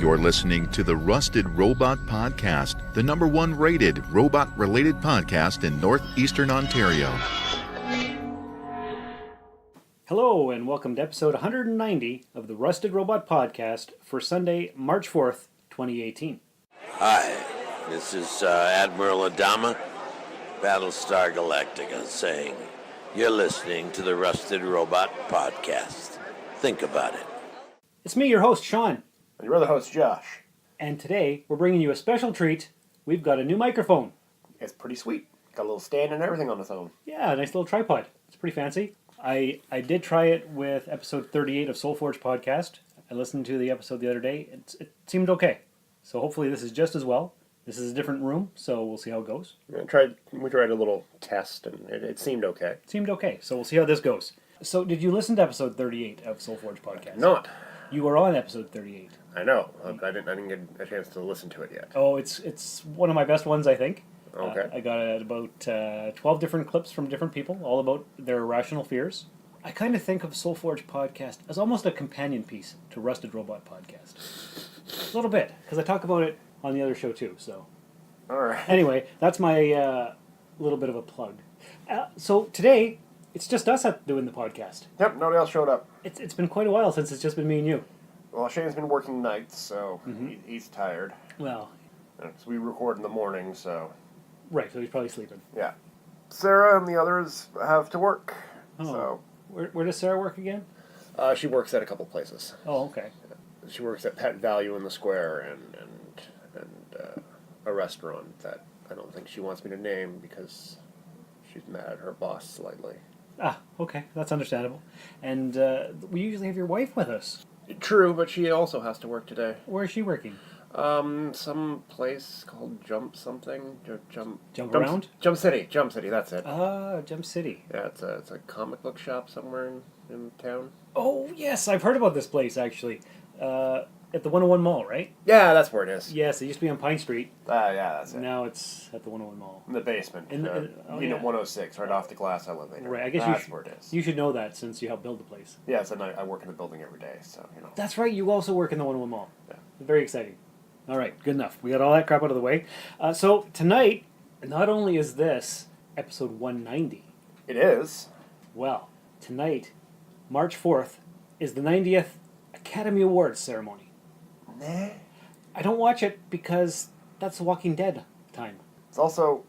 You're listening to the Rusted Robot Podcast, the #1 rated robot-related podcast in northeastern Ontario. Hello, and welcome to episode 190 of the Rusted Robot Podcast for Sunday, March 4th, 2018. Hi, this is Admiral Adama, Battlestar Galactica, saying you're listening to the Rusted Robot Podcast. Think about it. It's me, your host, Sean. And your other host, Josh. And today, we're bringing you a special treat. We've got a new microphone. It's pretty sweet. Got a little stand and everything on the phone. Yeah, a nice little tripod. It's pretty fancy. I did try it with episode 38 of Soulforge Podcast. I listened to the episode the other day. It seemed okay. So hopefully this is just as well. This is a different room, so we'll see how it goes. We tried a little test, and it seemed okay. It seemed okay, so we'll see how this goes. So did you listen to episode 38 of Soulforge Podcast? Not. You were on episode 38. I know. I didn't get a chance to listen to it yet. Oh, it's one of my best ones, I think. Okay. I got about 12 different clips from different people, all about their irrational fears. I kind of think of Soulforge Podcast as almost a companion piece to Rusted Robot Podcast. A little bit, because I talk about it on the other show too. So, all right. Anyway, that's my little bit of a plug. So today, it's just us doing the podcast. Yep, nobody else showed up. It's been quite a while since it's just been me and you. Well, Shane's been working nights, so he's tired. Well, So we record in the morning, so... right, so he's probably sleeping. Yeah. Sarah and the others have to work, Oh. so... Where does Sarah work again? She works at a couple places. Oh, okay. She works at Pet Value in the Square and a restaurant that I don't think she wants me to name because she's mad at her boss slightly. Ah, okay, that's understandable. And we usually have your wife with us. True, but she also has to work today. Where is she working? Some place called Jump something. Jump Around? Jump City, that's it. Jump City. Yeah, it's a comic book shop somewhere in town. Oh, yes, I've heard about this place, actually. At the 101 Mall, right? Yeah, that's where it is. Yes, it used to be on Pine Street. Yeah, that's it. Now it's at the 101 Mall. In the basement. Oh, Unit yeah. 106, right off the glass elevator. Right, I guess that's where it is. You should know that since you helped build the place. Yes, and I work in the building every day, so, you know. That's right, you also work in the 101 Mall. Yeah. Very exciting. All right, good enough. We got all that crap out of the way. So tonight, not only is this episode 190, It is. well, tonight, March 4th, is the 90th Academy Awards ceremony. Nah. I don't watch it because that's The Walking Dead time. It's also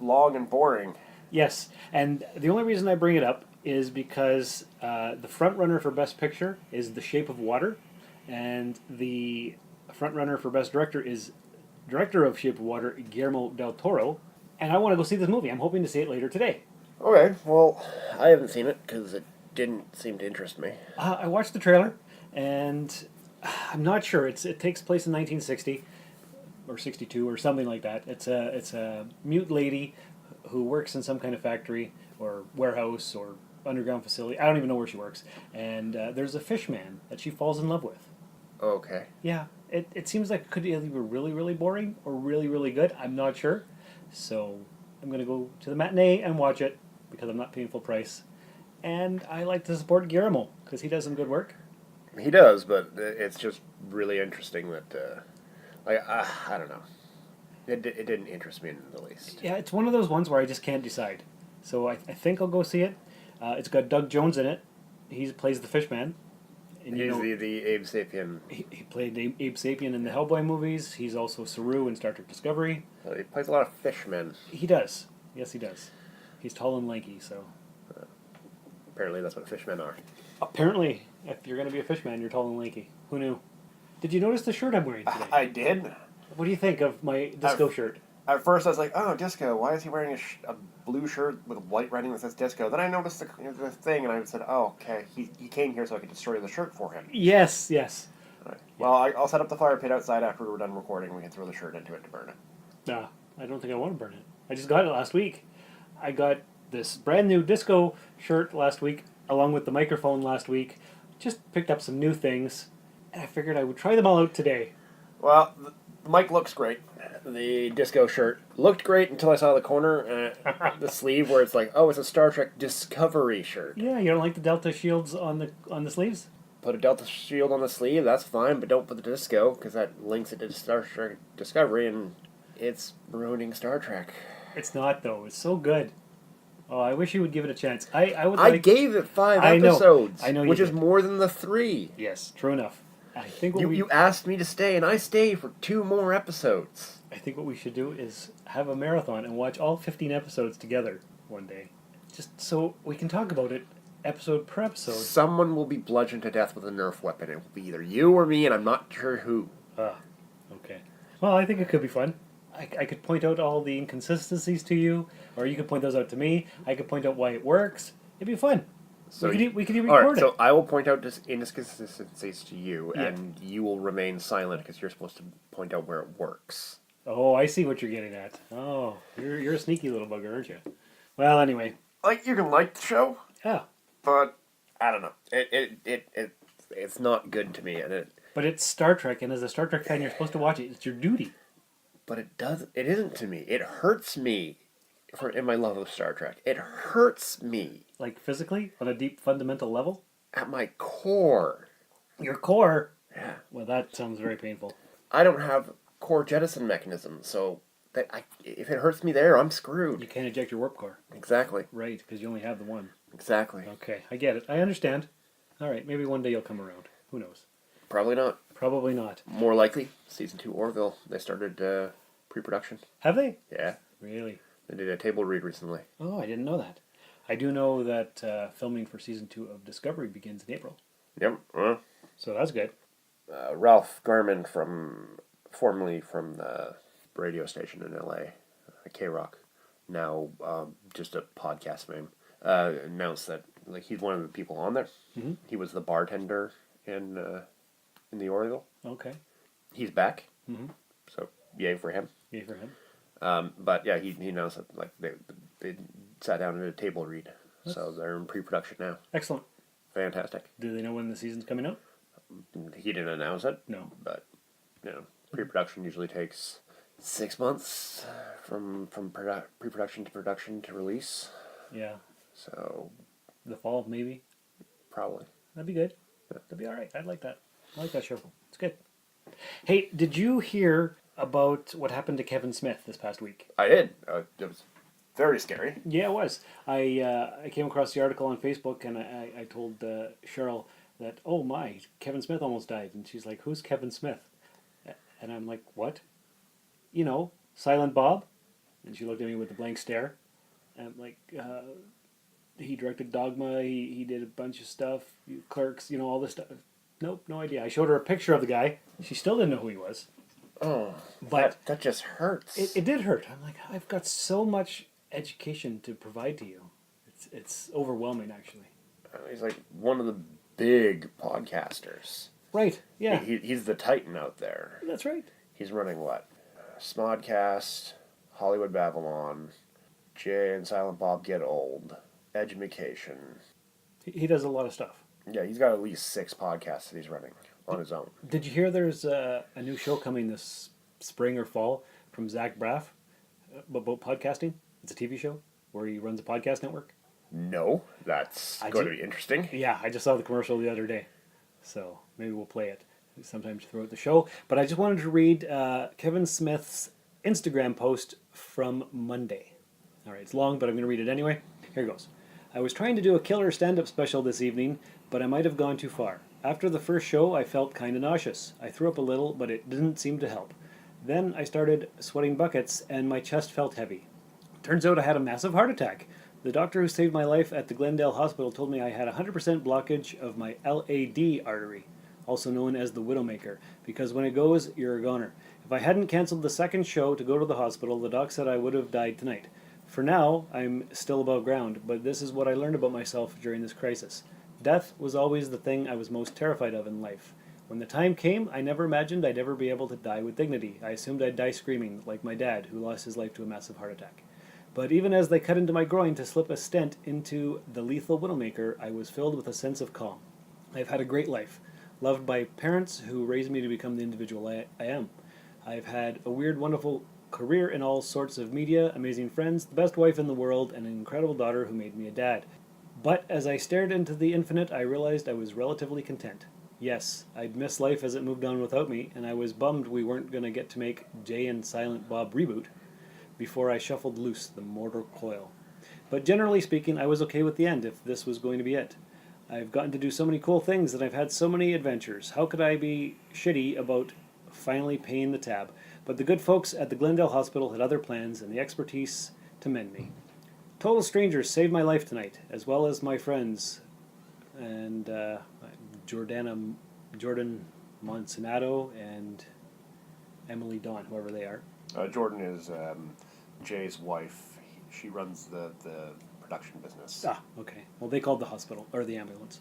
long and boring. Yes, and the only reason I bring it up is because the front runner for Best Picture is The Shape of Water, and the front runner for Best Director is director of Shape of Water, Guillermo del Toro, and I want to go see this movie. I'm hoping to see it later today. Okay, well, I haven't seen it because it didn't seem to interest me. I watched the trailer, and I'm not sure. It takes place in 1960 or 62 or something like that. It's a mute lady who works in some kind of factory or warehouse or underground facility. I don't even know where she works. And there's a fish man that she falls in love with. Okay. Yeah, it seems like it could either be really, really boring or really, really good. I'm not sure. So I'm going to go to the matinee and watch it because I'm not paying full price. And I like to support Guillermo because he does some good work. He does, but it's just really interesting that, I don't know. It didn't interest me in the least. Yeah, it's one of those ones where I just can't decide. So I think I'll go see it. It's got Doug Jones in it. He plays the fish man. And He's the Abe Sapien. He played Abe Sapien in the Hellboy movies. He's also Saru in Star Trek Discovery. He plays a lot of fishmen. He does. Yes, he does. He's tall and lanky, so... Apparently that's what fishmen are. Apparently, if you're going to be a fish man, you're tall and lanky. Who knew? Did you notice the shirt I'm wearing today? I did. What do you think of my disco shirt? At first I was like, oh, disco. Why is he wearing a blue shirt with white writing that says disco? Then I noticed the thing, and I said, oh, okay. He came here so I could destroy the shirt for him. Yes. All right. Well, I'll set up the fire pit outside after we're done recording. We can throw the shirt into it to burn it. Nah, I don't think I want to burn it. I just got it last week. I got this brand new disco shirt last week, along with the microphone last week. Just picked up some new things, and I figured I would try them all out today. Well, the mic looks great. The disco shirt looked great until I saw the corner, the sleeve, where it's like, oh, it's a Star Trek Discovery shirt. Yeah, you don't like the Delta shields on the sleeves? put a Delta shield on the sleeve, that's fine, but don't put the disco, because that links it to Star Trek Discovery, and it's ruining Star Trek. It's not, though. It's so good. Oh, I wish you would give it a chance. I would I like... gave it 5 I know. episodes, I know you which is did. more than the 3. Yes, true enough. I think what You asked me to stay, and I stayed for 2 more episodes. I think what we should do is have a marathon and watch all 15 episodes together one day. Just so we can talk about it episode per episode. Someone will be bludgeoned to death with a Nerf weapon. It will be either you or me, and I'm not sure who. Okay. Well, I think it could be fun. I could point out all the inconsistencies to you, or you could point those out to me. I could point out why it works. It'd be fun. So we could even all record right, so it. I will point out inconsistencies to you, Yeah. and you will remain silent because you're supposed to point out where it works. Oh, I see what you're getting at. Oh, you're a sneaky little bugger, aren't you? Well, anyway. Like, you can like the show, Yeah. but I don't know. It's not good to me, and But it's Star Trek, and as a Star Trek fan, you're supposed to watch it. It's your duty. but it isn't to me. It hurts me in my love of Star Trek. It hurts me Like physically, on a deep fundamental level. at my core. Your core. Yeah. Well, that sounds very painful. I don't have core jettison mechanism, so if it hurts me there, I'm screwed. You can't eject your warp core. Exactly. Right, because you only have the one. Exactly. Okay, I get it. I understand. All right, maybe one day you'll come around. Who knows? Probably not. Probably not. More likely, season 2 Orville. They started pre-production. Have they? Yeah. Really? They did a table read recently. Oh, I didn't know that. I do know that filming for season 2 of Discovery begins in April. Yep. So that's good. Ralph Garman, formerly from the radio station in LA, K-Rock, now just a podcast fame, announced that he's one of the people on there. Mm-hmm. He was the bartender in the Orville. Okay. He's back. Mm-hmm. So yay for him. Yay for him. But yeah, he announced that they sat down and did a table read. So they're in pre-production now. Excellent. Fantastic. Do they know when the season's coming out? He didn't announce it. No. But pre-production usually takes 6 months from pre-production to production to release. Yeah. So The fall, maybe? probably. That'd be good. That'd be all right. I'd like that. I like that show. It's good. Hey, did you hear about what happened to Kevin Smith this past week? I did. It was very scary. Yeah, it was. I came across the article on Facebook, and I told Cheryl that, oh my, Kevin Smith almost died. And she's like, who's Kevin Smith? And I'm like, what? You know, Silent Bob? And she looked at me with a blank stare. And I'm like, he directed Dogma, he did a bunch of stuff, Clerks, all this stuff. Nope, no idea. I showed her a picture of the guy. She still didn't know who he was. Oh, But that just hurts. it did hurt. I'm like, I've got so much education to provide to you. It's overwhelming, actually. He's like one of the big podcasters. Right, yeah. He's the titan out there. That's right. He's running what? Smodcast, Hollywood Babylon, Jay and Silent Bob Get Old, Edumacation. He does a lot of stuff. Yeah, he's got at least 6 podcasts that he's running on his own. Did you hear there's a new show coming this spring or fall from Zach Braff about podcasting? It's a TV show where he runs a podcast network. No, that's going to be interesting. Yeah, I just saw the commercial the other day. So maybe we'll play it sometime throughout the show. But I just wanted to read Kevin Smith's Instagram post from Monday. All right, it's long, but I'm going to read it anyway. Here goes. I was trying to do a killer stand-up special this evening, but I might have gone too far. After the first show, I felt kind of nauseous. I threw up a little, but it didn't seem to help. Then I started sweating buckets, and my chest felt heavy. Turns out I had a massive heart attack. The doctor who saved my life at the Glendale Hospital told me I had 100% blockage of my LAD artery, also known as the Widowmaker, because when it goes, you're a goner. If I hadn't canceled the second show to go to the hospital, the doc said I would have died tonight. For now, I'm still above ground, but this is what I learned about myself during this crisis. Death was always the thing I was most terrified of in life. When the time came, I never imagined I'd ever be able to die with dignity. I assumed I'd die screaming, like my dad, who lost his life to a massive heart attack. But even as they cut into my groin to slip a stent into the lethal Widowmaker, I was filled with a sense of calm. I've had a great life, loved by parents who raised me to become the individual I am. I've had a weird, wonderful career in all sorts of media, amazing friends, the best wife in the world, and an incredible daughter who made me a dad. But as I stared into the infinite, I realized I was relatively content. Yes, I'd miss life as it moved on without me, and I was bummed we weren't going to get to make Jay and Silent Bob reboot before I shuffled loose the mortal coil. But generally speaking, I was okay with the end if this was going to be it. I've gotten to do so many cool things and I've had so many adventures. How could I be shitty about finally paying the tab? But the good folks at the Glendale Hospital had other plans and the expertise to mend me. Total strangers saved my life tonight, as well as my friends and Jordan Monsonato and Emily Dawn, whoever they are. Jordan is Jay's wife. She runs the production business. Ah, okay. Well, they called the hospital, or the ambulance.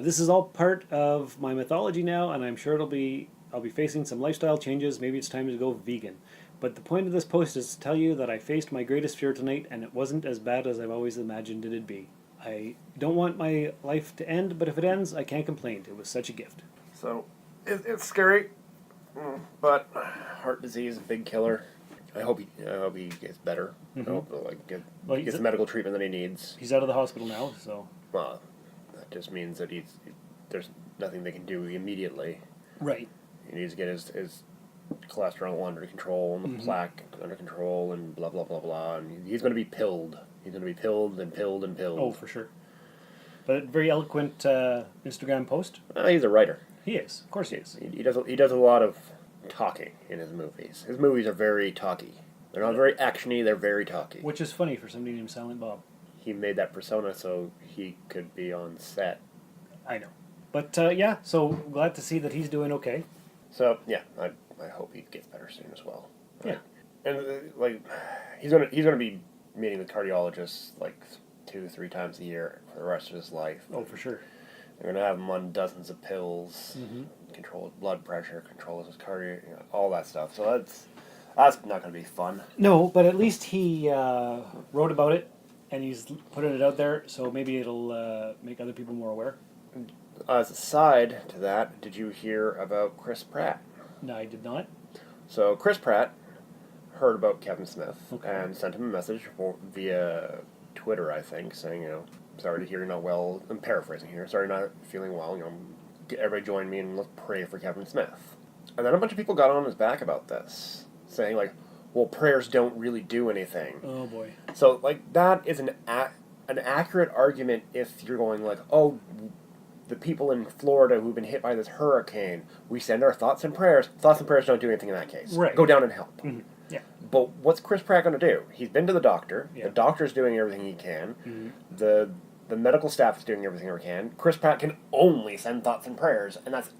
This is all part of my mythology now, and I'm sure I'll be facing some lifestyle changes. Maybe it's time to go vegan. But the point of this post is to tell you that I faced my greatest fear tonight, and it wasn't as bad as I've always imagined it'd be. I don't want my life to end, but if it ends, I can't complain. It was such a gift. So, it's scary, but heart disease, a big killer. I hope he gets better. Mm-hmm. I hope Well, gets the medical treatment that he needs. He's out of the hospital now, so... Well, that just means that there's nothing they can do immediately. Right. He needs to get his cholesterol under control and the plaque under control and blah, blah, blah, blah. And he's going to be pilled. He's going to be pilled and pilled and pilled. Oh, for sure. But very eloquent Instagram post. He's a writer. He is. Of course he is. He does a lot of talking in his movies. His movies are very talky. They're not very actiony, they're very talky. Which is funny for somebody named Silent Bob. He made that persona so he could be on set. I know. But yeah, so glad to see that he's doing okay. So yeah, I hope he gets better soon as well. Yeah. And like he's gonna be meeting with cardiologists like 2-3 times a year for the rest of his life. Oh, for sure. They're gonna have him on dozens of pills, control his blood pressure, control his cardio, all that stuff. So that's not gonna be fun. No, but at least he wrote about it, and he's putting it out there, so maybe it'll make other people more aware. As a side to that, did you hear about Chris Pratt? No, I did not. So Chris Pratt heard about Kevin Smith Okay. and sent him a message via Twitter, I think, saying, sorry to hear you're not well. I'm paraphrasing here. Sorry you're not feeling well. Everybody join me and let's pray for Kevin Smith. And then a bunch of people got on his back about this, saying like, well, prayers don't really do anything. Oh boy. So like that is an accurate argument if you're going like, oh, the people in Florida who've been hit by this hurricane, we send our thoughts and prayers. Thoughts and prayers don't do anything in that case. Right. Go down and help. Mm-hmm. Yeah. But what's Chris Pratt going to do? He's been to the doctor. Yeah. The doctor's doing everything he can. Mm-hmm. The medical staff is doing everything they can. Chris Pratt can only send thoughts and prayers, and that's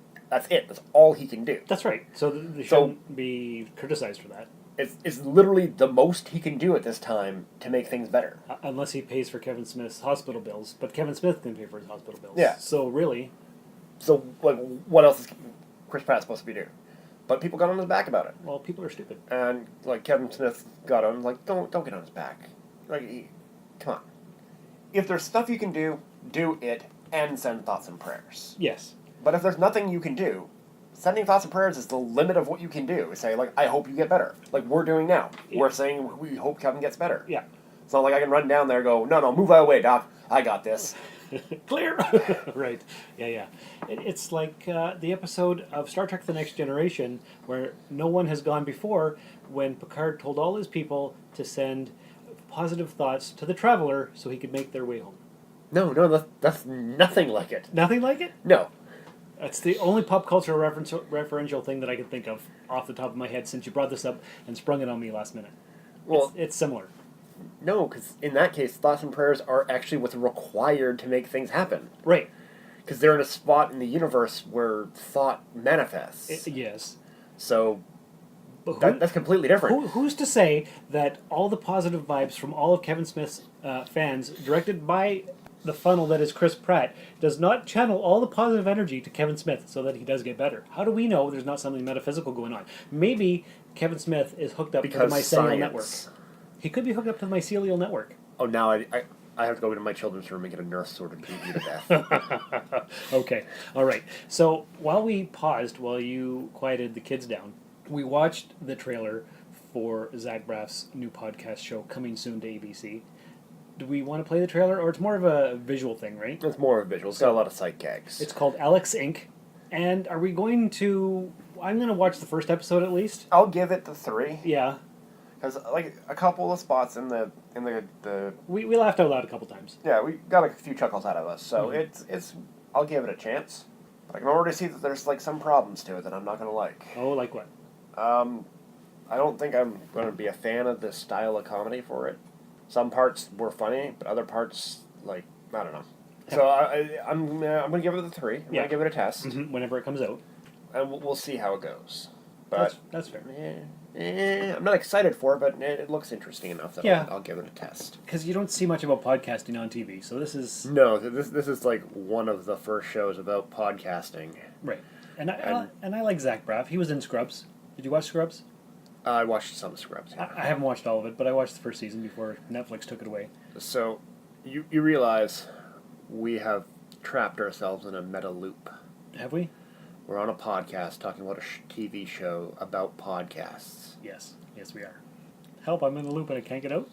it. That's all he can do. That's right. So they shouldn't be criticized for that. It's literally the most he can do at this time to make things better. Unless he pays for Kevin Smith's hospital bills. But Kevin Smith can pay for his hospital bills. Yeah. So really... So, like, what else is Chris Pratt supposed to be doing? But people got on his back about it. Well, people are stupid. And, like, Kevin Smith got on, like, don't get on his back. Like, come on. If there's stuff you can do, do it, and send thoughts and prayers. Yes. But if there's nothing you can do, sending thoughts and prayers is the limit of what you can do. Say, like, I hope you get better. Like we're doing now. Yeah. We're saying we hope Kevin gets better. Yeah. It's not like I can run down there and go, no, move out of the way, Doc. I got this. Clear! Right. Yeah. It's like the episode of Star Trek The Next Generation where no one has gone before when Picard told all his people to send positive thoughts to the Traveler so he could make their way home. No, that's nothing like it. Nothing like it? No. That's the only pop culture referential thing that I can think of off the top of my head since you brought this up and sprung it on me last minute. Well, it's similar. No, because in that case, thoughts and prayers are actually what's required to make things happen. Right. Because they're in a spot in the universe where thought manifests. Yes. So that's completely different. Who's to say that all the positive vibes from all of Kevin Smith's fans, directed by the funnel that is Chris Pratt, does not channel all the positive energy to Kevin Smith so that he does get better? How do we know there's not something metaphysical going on? Maybe Kevin Smith is hooked up to the mycelial network. He could be hooked up to the mycelial network. Oh, now I have to go into my children's room and get a nurse sort of beat you to death. Okay, all right. So while we paused, while you quieted the kids down, we watched the trailer for Zach Braff's new podcast show coming soon to ABC. Do we want to play the trailer, or it's more of a visual thing, right? It's more of a visual. It's got a lot of sight gags. It's called Alex Inc., And are we going to... I'm going to watch the first episode at least. I'll give it the 3. Yeah. Because, like, a couple of spots in the We laughed out loud a couple times. yeah, we got a few chuckles out of us, so it's I'll give it a chance. But I can already see that there's, like, some problems to it that I'm not going to like. Oh, like what? I don't think I'm going to be a fan of the style of comedy for it. Some parts were funny, but other parts, like, I don't know. So I'm going to give it a 3. I'm going to give it a test. Mm-hmm. Whenever it comes out. And we'll see how it goes. But That's fair. I'm not excited for it, but it looks interesting enough that I'll give it a test. Because you don't see much about podcasting on TV, so this is... No, this is like one of the first shows about podcasting. Right. And I like Zach Braff. He was in Scrubs. Did you watch Scrubs? I watched some Scrubs. Yeah. I haven't watched all of it, but I watched the first season before Netflix took it away. So, you realize we have trapped ourselves in a meta loop. Have we? We're on a podcast talking about a TV show about podcasts. Yes. Yes, we are. Help, I'm in a loop and I can't get out.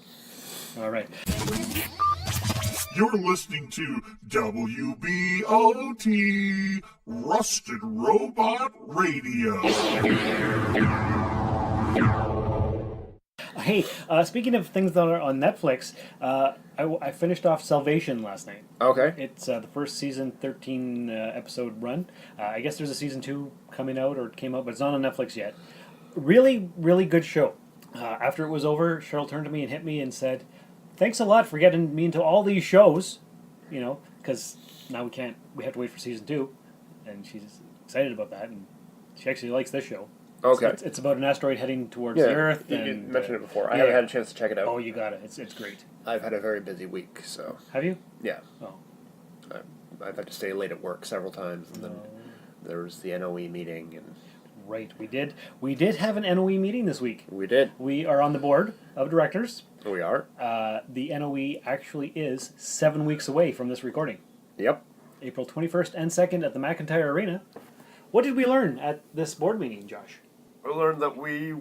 All right. You're listening to WBOT Rusted Robot Radio. Hey, speaking of things that are on Netflix, I finished off Salvation last night. Okay. It's the first season, 13 episode run. I guess there's a season 2 coming out, or it came out, but it's not on Netflix yet. Really, really good show. After it was over, Cheryl turned to me and hit me and said, "Thanks a lot for getting me into all these shows," you know, because now we have to wait for season 2, and she's excited about that, and she actually likes this show. Okay. It's about an asteroid heading towards the Earth. You and, mentioned it before. I haven't had a chance to check it out. Oh, you got it. It's great. I've had a very busy week, so... Have you? Yeah. Oh. I've had to stay late at work several times, and then there was the NOE meeting, and... Right, we did. We did have an NOE meeting this week. We did. We are on the board of directors. We are. The NOE actually is 7 weeks away from this recording. Yep. April 21st and 2nd at the McIntyre Arena. What did we learn at this board meeting, Josh? We learned that we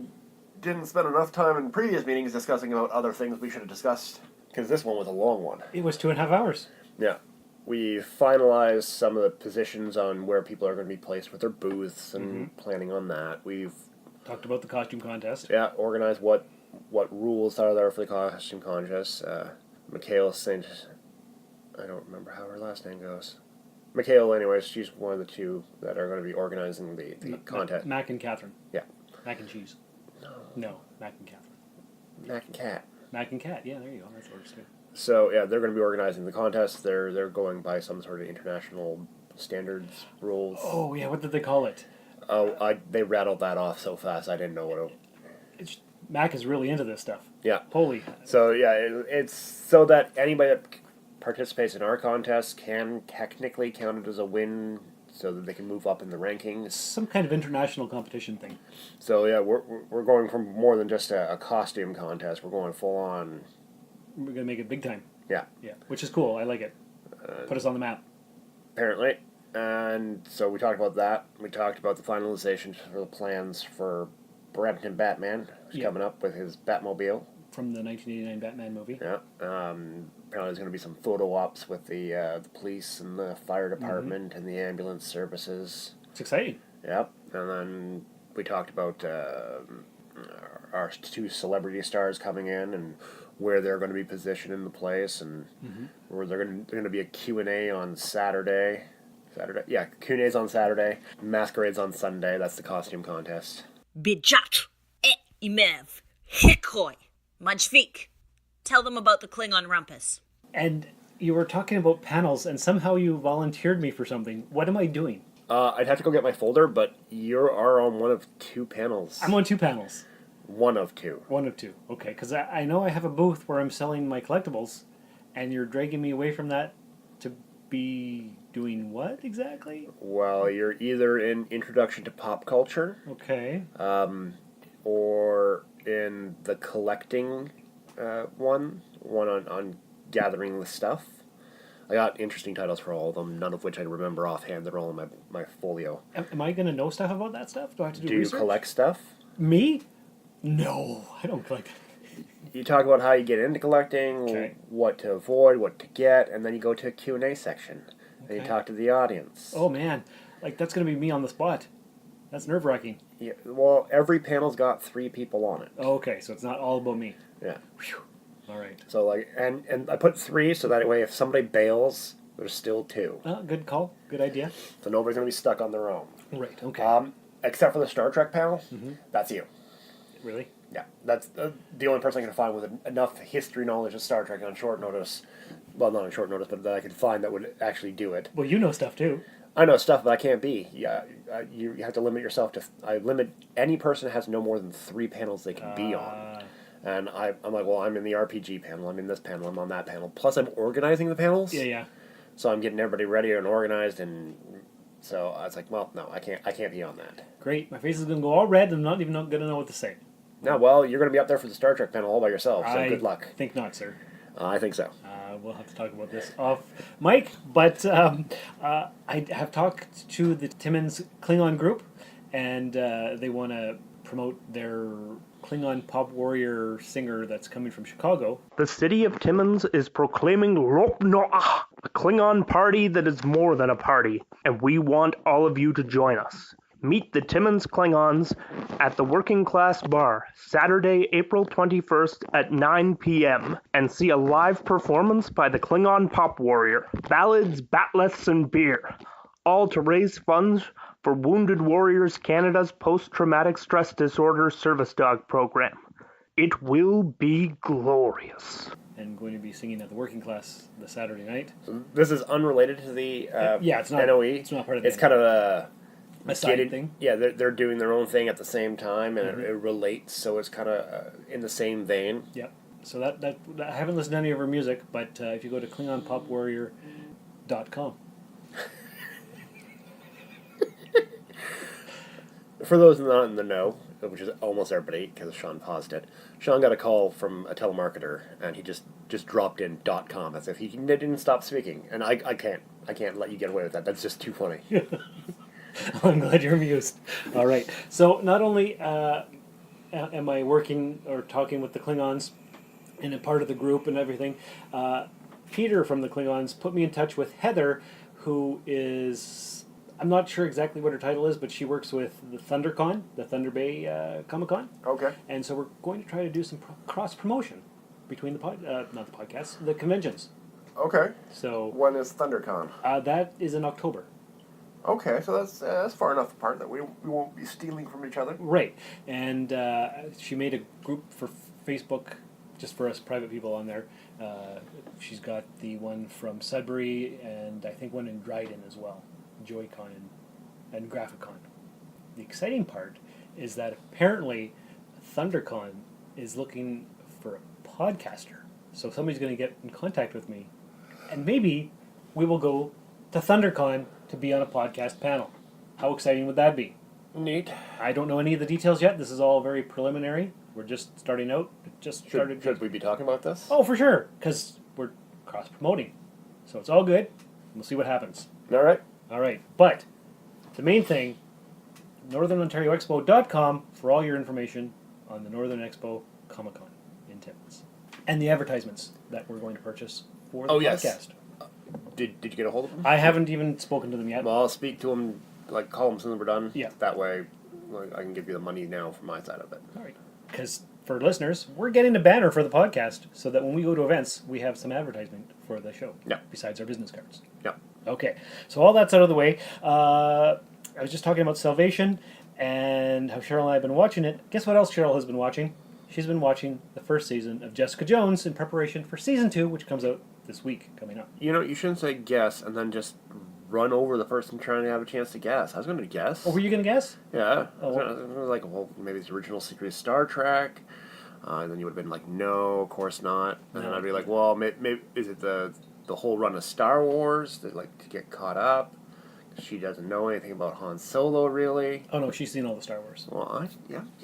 didn't spend enough time in previous meetings discussing about other things we should have discussed. Because this one was a long one. It was 2.5 hours. Yeah. We finalized some of the positions on where people are going to be placed with their booths and planning on that. We've talked about the costume contest. Yeah, organized what rules are there for the costume contest. Mikhail St. I don't remember how her last name goes. Mikhail, anyways, she's one of the two that are going to be organizing the contest. Mac and Catherine. Yeah. Mac and cheese. No, Mac and Catherine. Mac and Cat. Mac and Cat, yeah, there you go. That works too. So, yeah, they're going to be organizing the contest. They're going by some sort of international standards rules. Oh, yeah, what did they call it? Oh, they rattled that off so fast I didn't know what it... Mac is really into this stuff. Yeah. Holy. So, yeah, it's so that anybody that participates in our contest can technically count it as a win so that they can move up in the rankings. Some kind of international competition thing. So, yeah, we're going from more than just a costume contest. We're going full on. We're going to make it big time. Yeah. Yeah, which is cool. I like it. Put us on the map. Apparently. And so we talked about that. We talked about the finalization for the plans for Brampton Batman, who's coming up with his Batmobile. From the 1989 Batman movie. Yeah. Apparently there's going to be some photo ops with the police and the fire department and the ambulance services. It's exciting. Yep. And then we talked about our two celebrity stars coming in and where they're going to be positioned in the place, and where they're going to be a Q&A on Saturday. Yeah, Q&A's on Saturday. Masquerade's on Sunday. That's the costume contest. Bijat et imev hikoi majvik. Tell them about the Klingon Rumpus. And you were talking about panels, and somehow you volunteered me for something. What am I doing? I'd have to go get my folder, but you are on one of two panels. I'm on 2 panels. One of two. One of 2. Okay, because I know I have a booth where I'm selling my collectibles, and you're dragging me away from that to be doing what exactly? Well, you're either in Introduction to Pop Culture. Okay. Or in the collecting one on gathering the stuff. I got interesting titles for all of them, none of which I remember offhand. They're all in my folio. Am I going to know stuff about that stuff? Do I have to do Do research? you collect stuff? Me? No, I don't collect. You talk about how you get into collecting, what to avoid, what to get, and then you go to a Q&A section. And you talk to the audience. Oh, man. Like, that's going to be me on the spot. That's nerve-wracking. Yeah, well, every panel's got 3 people on it. Oh, okay, so it's not all about me. Yeah. Whew. All right. So, like, and I put 3 so that way if somebody bails, there's still 2. Good call. Good idea. So nobody's going to be stuck on their own. Right, okay. Except for the Star Trek panel, that's you. Really? Yeah, that's the only person I can find with enough history knowledge of Star Trek on short notice. Well, not on short notice, but that I could find that would actually do it. Well, you know stuff, too. I know stuff, but I can't be. Yeah, you have to limit yourself to. I limit any person has no more than 3 panels they can be on. And I'm like, well, I'm in the RPG panel, I'm in this panel, I'm on that panel. Plus, I'm organizing the panels. Yeah. So I'm getting everybody ready and organized, and so I was like, well, no, I can't be on that. Great. My face is going to go all red, and I'm not even going to know what to say. No, well, you're going to be up there for the Star Trek panel all by yourself, so good luck. I think not, sir. I think so. We'll have to talk about this off mic, but I have talked to the Timmins Klingon group, and they want to promote their Klingon pop warrior singer that's coming from Chicago. The city of Timmins is proclaiming Ropnoah, a Klingon party that is more than a party, and we want all of you to join us. Meet the Timmins Klingons at the Working Class Bar, Saturday, April 21st at 9 p.m. and see a live performance by the Klingon Pop Warrior, ballads, batleths, and beer, all to raise funds for Wounded Warriors Canada's Post-Traumatic Stress Disorder Service Dog Program. It will be glorious. And going to be singing at the Working Class the Saturday night. So this is unrelated to the it's not NOE. It's not part of the It's kind of a side thing. Yeah, they're doing their own thing at the same time, and it relates, so it's kind of in the same vein. Yep. So that I haven't listened to any of her music, but if you go to KlingonPopWarrior.com. For those not in the know, which is almost everybody, because Sean paused it, Sean got a call from a telemarketer, and he just dropped in .com as if he didn't stop speaking, and I can't let you get away with that. That's just too funny. I'm glad you're amused. All right. So not only am I working or talking with the Klingons and a part of the group and everything, Peter from the Klingons put me in touch with Heather, who is, I'm not sure exactly what her title is, but she works with the ThunderCon, the Thunder Bay Comicon. Okay. And so we're going to try to do some cross-promotion between the the conventions. Okay. So When is ThunderCon? that is in October. Okay, so that's far enough apart that we won't be stealing from each other. Right. And she made a group for Facebook just for us private people on there. She's got the one from Sudbury and I think one in Dryden as well. Joy-Con and Graphicon. The exciting part is that apparently ThunderCon is looking for a podcaster. So somebody's going to get in contact with me and maybe we will go to ThunderCon to be on a podcast panel. How exciting would that be? Neat. I don't know any of the details yet. This is all very preliminary. We're just starting out. Should we be talking about this? Oh, for sure, because we're cross-promoting. So it's all good. We'll see what happens. All right. All right. But the main thing, northernontarioexpo.com for all your information on the Northern Expo Comicon in Timmins. And the advertisements that we're going to purchase for the podcast. Yes. Did you get a hold of them? I haven't even spoken to them yet. Well, I'll speak to them, call them as soon as we're done. Yeah. That way, I can give you the money now from my side of it. All right. Because for listeners, we're getting a banner for the podcast so that when we go to events, we have some advertisement for the show. Yeah. Besides our business cards. Yeah. Okay. So all that's out of the way. I was just talking about Salvation and how Cheryl and I have been watching it. Guess what else Cheryl has been watching? She's been watching the first season of Jessica Jones in preparation for season 2, which comes out this week, coming up. You know, you shouldn't say guess and then just run over the person trying to have a chance to guess. I was going to guess. Oh, were you going to guess? Yeah. Oh, I was like, well, maybe it's the original Secret of Star Trek. And then you would have been like, no, of course not. And then I'd be like, well, maybe is it the whole run of Star Wars that to get caught up? She doesn't know anything about Han Solo, really. Oh, no, she's seen all the Star Wars. Well,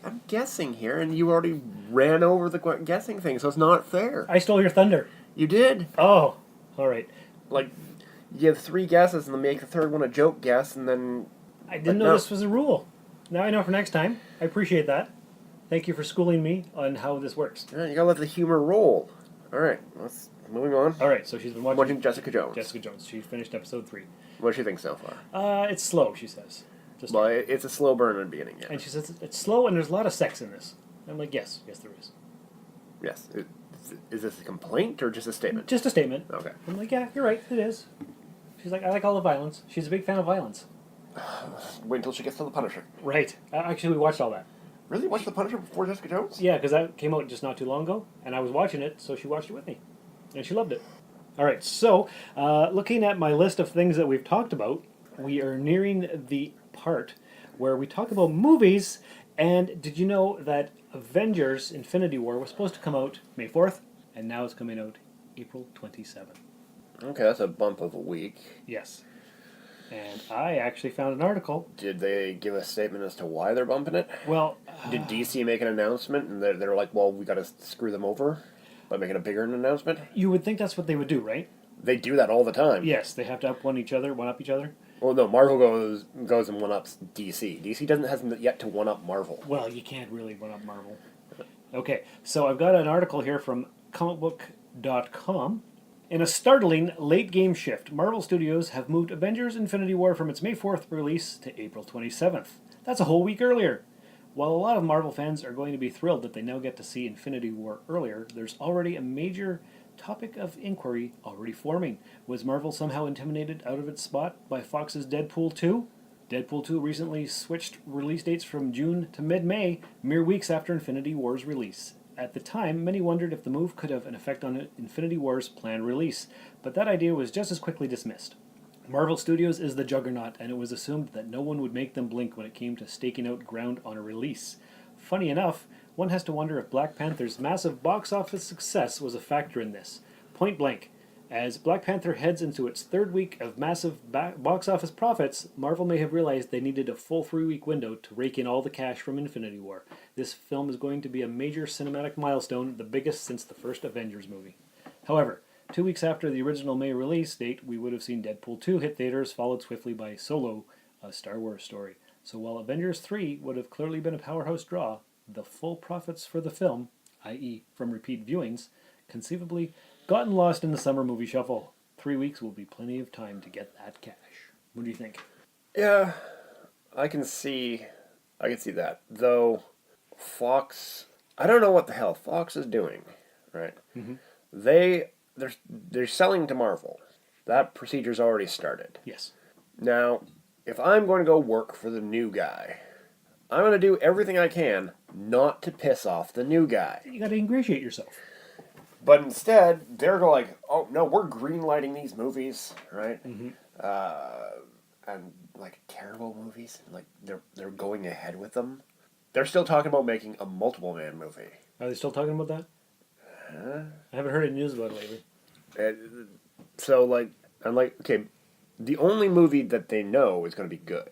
I'm guessing here, and you already ran over the guessing thing, so it's not fair. I stole your thunder. You did. Oh, all right. Like, you have 3 guesses, and then make the third one a joke guess, and then... I didn't know this was a rule. Now I know for next time. I appreciate that. Thank you for schooling me on how this works. Yeah, you gotta let the humor roll. All right, moving on. All right, so she's been watching Jessica Jones. Jessica Jones. She finished episode 3. What does she think so far? It's slow, she says. Just Well, it's a slow burn in the beginning, yeah. And she says it's slow and there's a lot of sex in this. I'm like, yes, there is. Yes. Is this a complaint or just a statement? Just a statement. Okay. I'm like, yeah, you're right, it is. She's like, I like all the violence. She's a big fan of violence. Wait until she gets to The Punisher. Right. Actually, we watched all that. Really? Watch The Punisher before Jessica Jones? Yeah, because that came out just not too long ago, and I was watching it, so she watched it with me. And she loved it. All right, so looking at my list of things that we've talked about, we are nearing the part where we talk about movies, and did you know that Avengers Infinity War was supposed to come out May 4th, and now it's coming out April 27th. Okay, that's a bump of a week. Yes. And I actually found an article. Did they give a statement as to why they're bumping it? Well, Did DC make an announcement and they're like, well, we got to screw them over by making a bigger announcement? you would think that's what they would do, right? They do that all the time. Yes, they have to one up each other. Well, no, Marvel goes and one-ups DC. DC hasn't yet to one-up Marvel. Well, you can't really one up Marvel. Okay, so I've got an article here from comicbook.com. In a startling late-game shift, Marvel Studios have moved Avengers Infinity War from its May 4th release to April 27th. That's a whole week earlier. While a lot of Marvel fans are going to be thrilled that they now get to see Infinity War earlier, there's already a major topic of inquiry already forming. Was Marvel somehow intimidated out of its spot by Fox's Deadpool 2? Deadpool 2 recently switched release dates from June to mid-May, mere weeks after Infinity War's release. At the time, many wondered if the move could have an effect on Infinity War's planned release, but that idea was just as quickly dismissed. Marvel Studios is the juggernaut, and it was assumed that no one would make them blink when it came to staking out ground on a release. Funny enough, one has to wonder if Black Panther's massive box office success was a factor in this. Point blank, as Black Panther heads into its third week of massive box office profits, Marvel may have realized they needed a full 3-week window to rake in all the cash from Infinity War. This film is going to be a major cinematic milestone, the biggest since the first Avengers movie. However, 2 weeks after the original May release date, we would have seen Deadpool 2 hit theaters, followed swiftly by Solo, a Star Wars story. So while Avengers 3 would have clearly been a powerhouse draw, the full profits for the film, i.e. from repeat viewings, conceivably gotten lost in the summer movie shuffle. 3 weeks will be plenty of time to get that cash. What do you think? Yeah, I can see that. Though Fox, I don't know what the hell Fox is doing, right? Mm-hmm. They're selling to Marvel. That procedure's already started. Yes. Now, if I'm going to go work for the new guy, I'm going to do everything I can not to piss off the new guy. You gotta ingratiate yourself. But instead, they're going like, oh, no, we're greenlighting these movies, right? Mm-hmm. And, like, terrible movies. Like, they're going ahead with them. They're still talking about making a multiple man movie. Are they still talking about that? I haven't heard any news about it lately. So, like, I'm like, okay, the only movie that they know is going to be good,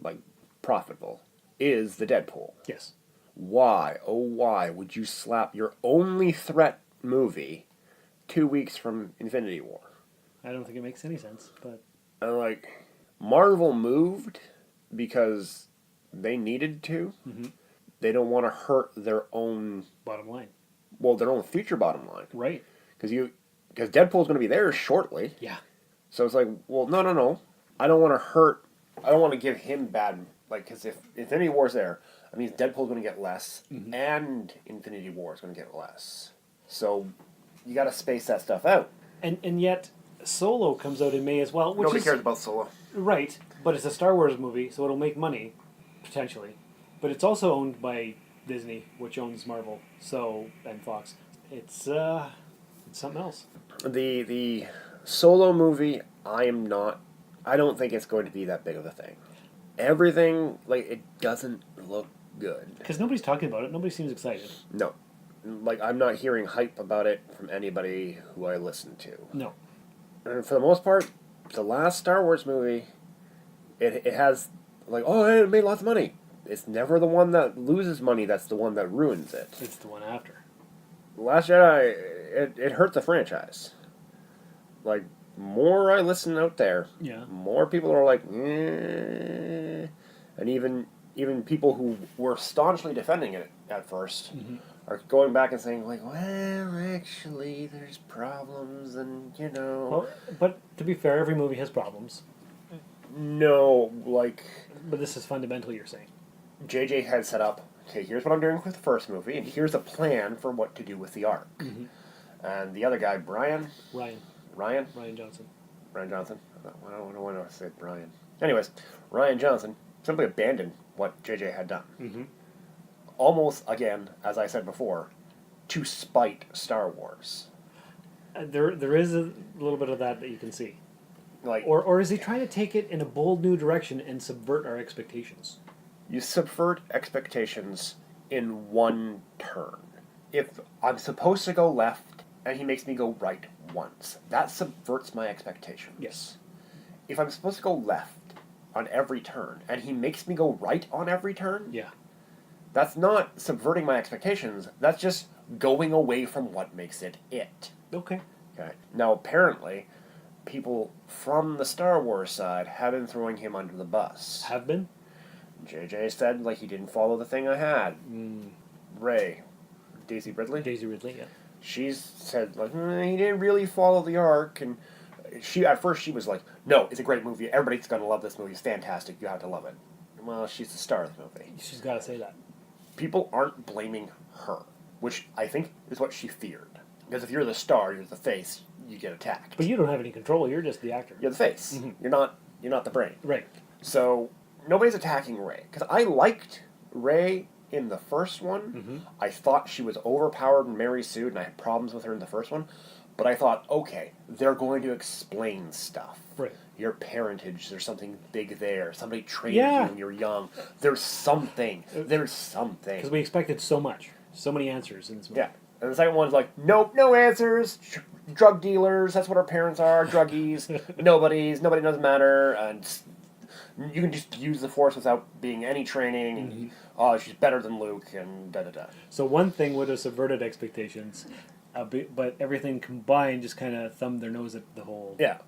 like, profitable, is the Deadpool. Yes. Why, oh why, would you slap your only threat movie 2 weeks from Infinity War? I don't think it makes any sense, but... And, like, Marvel moved because they needed to. Mm-hmm. They don't want to hurt their own... Bottom line. Well, their own future bottom line. Right. Because Deadpool's going to be there shortly. Yeah. So it's like, well, no. I don't want to give him bad... Like, because if Infinity War's there, that means Deadpool's going to get less, and Infinity War is going to get less. So you got to space that stuff out. And yet, Solo comes out in May as well. Which Nobody cares about Solo. Right, but it's a Star Wars movie, so it'll make money, potentially. But it's also owned by Disney, which owns Marvel, and Fox. It's something else. The Solo movie, I don't think it's going to be that big of a thing. Everything, like, it doesn't look good. Because nobody's talking about it. Nobody seems excited. No. Like, I'm not hearing hype about it from anybody who I listen to. No. And for the most part, the last Star Wars movie, it has, like, oh, it made lots of money. It's never the one that loses money that's the one that ruins it. It's the one after. The Last Jedi, it hurt the franchise. Like, more I listen out there, more people are like, eh. And even people who were staunchly defending it at first are going back and saying, like, well, actually, there's problems, and, Well, but to be fair, every movie has problems. No, like, But this is fundamental, you're saying. JJ had set up, okay, here's what I'm doing with the first movie, and here's a plan for what to do with the arc. Mm-hmm. And the other guy, Ryan Johnson. I don't want to say Brian. Anyways, Ryan Johnson simply abandoned what JJ had done. Mm-hmm. Almost, again, as I said before, to spite Star Wars. There is a little bit of that you can see. Like, Or is he trying to take it in a bold new direction and subvert our expectations? you subvert expectations in one turn. If I'm supposed to go left and he makes me go right once, that subverts my expectations. Yes. If I'm supposed to go left on every turn and he makes me go right on every turn, Yeah. that's not subverting my expectations. That's just going away from what makes it it. Okay. Okay. Now, apparently, people from the Star Wars side have been throwing him under the bus. Have been? JJ said, like, he didn't follow the thing I had. Daisy Ridley? Daisy Ridley, yeah. She said, like, he didn't really follow the arc, and at first she was like, no, it's a great movie, everybody's gonna love this movie, it's fantastic, you have to love it. Well, she's the star of the movie. She's got to say that. People aren't blaming her, which I think is what she feared. Because if you're the star, you're the face, you get attacked. But you don't have any control, you're just the actor. You're the face. Mm-hmm. You're not the brain. Right. So nobody's attacking Rey. Because I liked Rey in the first one. Mm-hmm. I thought she was overpowered in Mary Sue, and I had problems with her in the first one. But I thought, okay, they're going to explain stuff. Right. Your parentage, there's something big there. Somebody trained Yeah. you when you're young. There's something. There's something. Because we expected so much. So many answers in this movie. Yeah. And the second one's like, nope, no answers. Drug dealers, that's what our parents are. Druggies. Nobody doesn't matter. And you can just use the Force without being any training. And, oh, she's better than Luke, and da-da-da. So one thing would have subverted expectations, but everything combined just kind of thumbed their nose at the whole... Yeah.